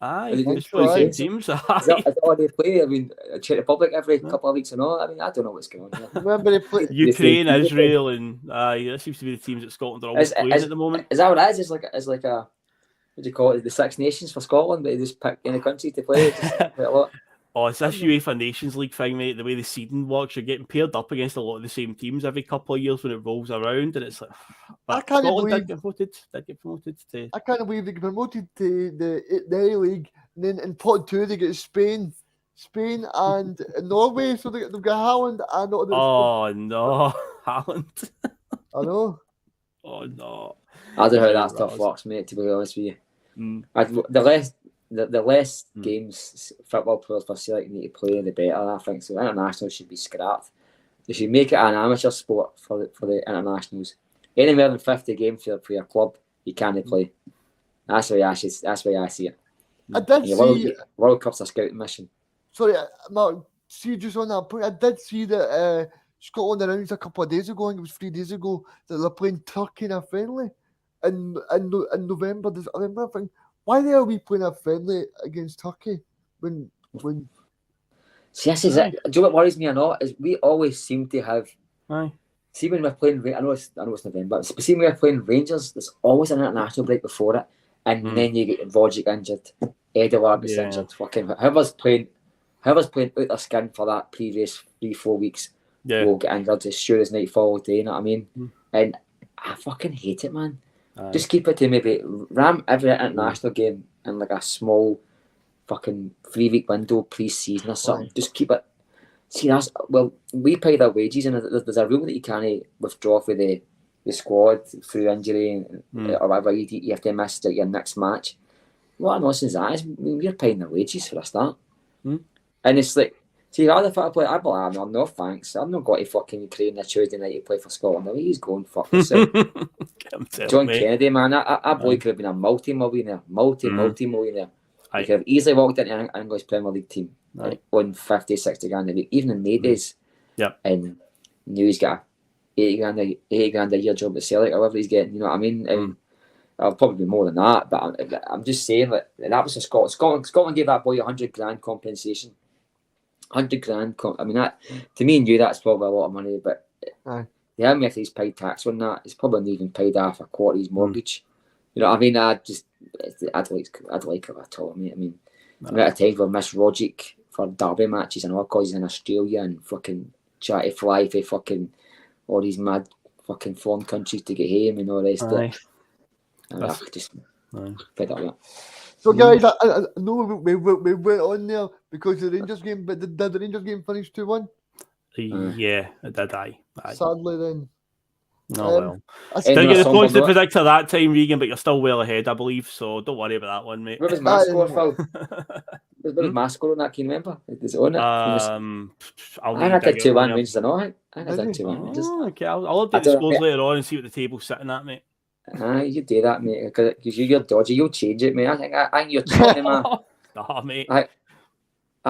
Aye, they just play the same teams. Is that all they play? I mean, Czech Republic every couple of weeks and all. I mean, I don't know what's going on here. Remember they played Ukraine, Israel, and that seems to be the teams that Scotland are always playing at the moment. Is that what it is? It's like a, what do you call it? The Six Nations for Scotland, but they just pick any country to play. Quite a lot. Oh, it's this UEFA Nations League thing, mate. The way the seeding works, you're getting paired up against a lot of the same teams every couple of years when it rolls around, and it's like, I can't believe did get promoted to. I can't believe they get promoted to the A League, and then in pot 2 they get Spain and Norway, so they've got Haaland and oh no, Haaland. I know. Oh no. I don't know how that stuff works, mate. To be honest with you, the less games football players for Celtic need to play, the better. I think so. Internationals should be scrapped. They should make it an amateur sport for the internationals. Any more than 50 games for your club, you can't play. That's the way I see it. I did see World Cup's a scouting mission. Sorry, Mark. See, just on that point, I did see that Scotland announced a couple of days ago, I think it was 3 days ago, that they're playing Turkey in a friendly in November. I remember thinking, why are we playing a friendly against Turkey when? See, this is it. Do you know what worries me or not? Is we always seem to have. Aye. See, when we're playing, I know it's November, but see, when we're playing Rangers, there's always an international break before it, and then you get Vogic injured, Edouard gets injured. Fucking whoever's playing out their skin for that previous 3-4 weeks will get injured as sure as nightfall day. You know what I mean? And I fucking hate it, man. Just keep it to maybe ram every international game in like a small fucking 3-week window pre-season or something. Just keep it. See, we pay their wages, and there's a rule that you can't withdraw for the squad through injury or whatever. You have to miss your next match. What a nonsense that is. I mean, we're paying their wages for a start. And it's like, see, other football player, I'd be like, no thanks. I'm not going to fucking Ukraine on Tuesday night to play for Scotland. No, he's going fuck yourself. John Kennedy, man, that boy could have been a multi-millionaire. He could have easily walked into an English Premier League team, like, on 50, 60 grand a week, even in the days. Yep. And now he's got a 80 grand a year job at Celtic, however he's getting, you know what I mean? It'll probably be more than that, but I'm just saying that was a Scotland gave that boy 100 grand compensation. 100 grand. I mean, that to me and you, that's probably a lot of money, but the amount he's paid tax on that, he's probably not even paid half a quarter of his mortgage. You know what I mean? I'd like it at all, mate. I mean, the amount of times we've missed Rogic for derby matches and all because he's in Australia and fucking try to fly for fucking all these mad fucking foreign countries to get home and all the rest of it. Just fed up with it. So, guys, I know we went on there because of the Rangers game, but did the Rangers game finish 2-1? Yeah, it did. Aye. Sadly, then. Oh, well. Still get the points to predict at that time, Regan, but you're still well ahead, I believe, so don't worry about that one, mate. What was my score, Phil? What was my score on that? Can you remember? Is it on it? I had 2-1 Rangers, I know. I had 2-1 Rangers. Okay, I'll update the scores later on and see what the table's sitting at, mate. You do that, mate, because you're dodgy. You'll change it, mate. I think you're cheating, man. Nah, mate. I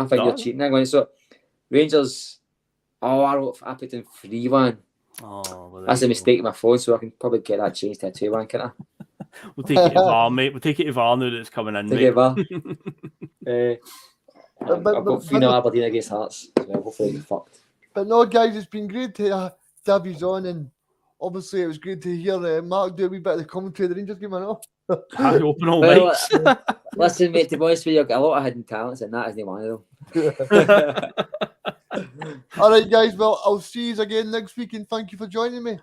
think you're cheating. Anyway, so Rangers. I put in 3-1. Well, that's a mistake in my phone, so I can probably get that changed to a 2-1, can't I? We'll take it to VAR, mate. We'll take it to VAR now that it's coming in, mate. I've got 3-0 Aberdeen against Hearts. So hopefully you're fucked. But no, guys, it's been great to have you on, and obviously it was great to hear Mark do a wee bit of the commentary of the Rangers game, I know. I open all mics. Listen, mate, to be honest with you, I've got a lot of hidden talents, and that isn't one of them. All right, guys. Well, I'll see you again next week, and thank you for joining me.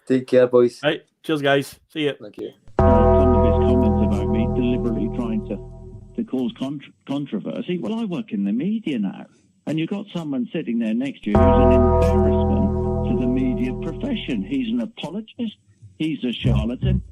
Take care, boys. Right, cheers, guys. See you. Thank you. Some of his comments about me deliberately trying to cause controversy. Well, I work in the media now, and you've got someone sitting there next to you who's an embarrassment to the media profession. He's an apologist. He's a charlatan.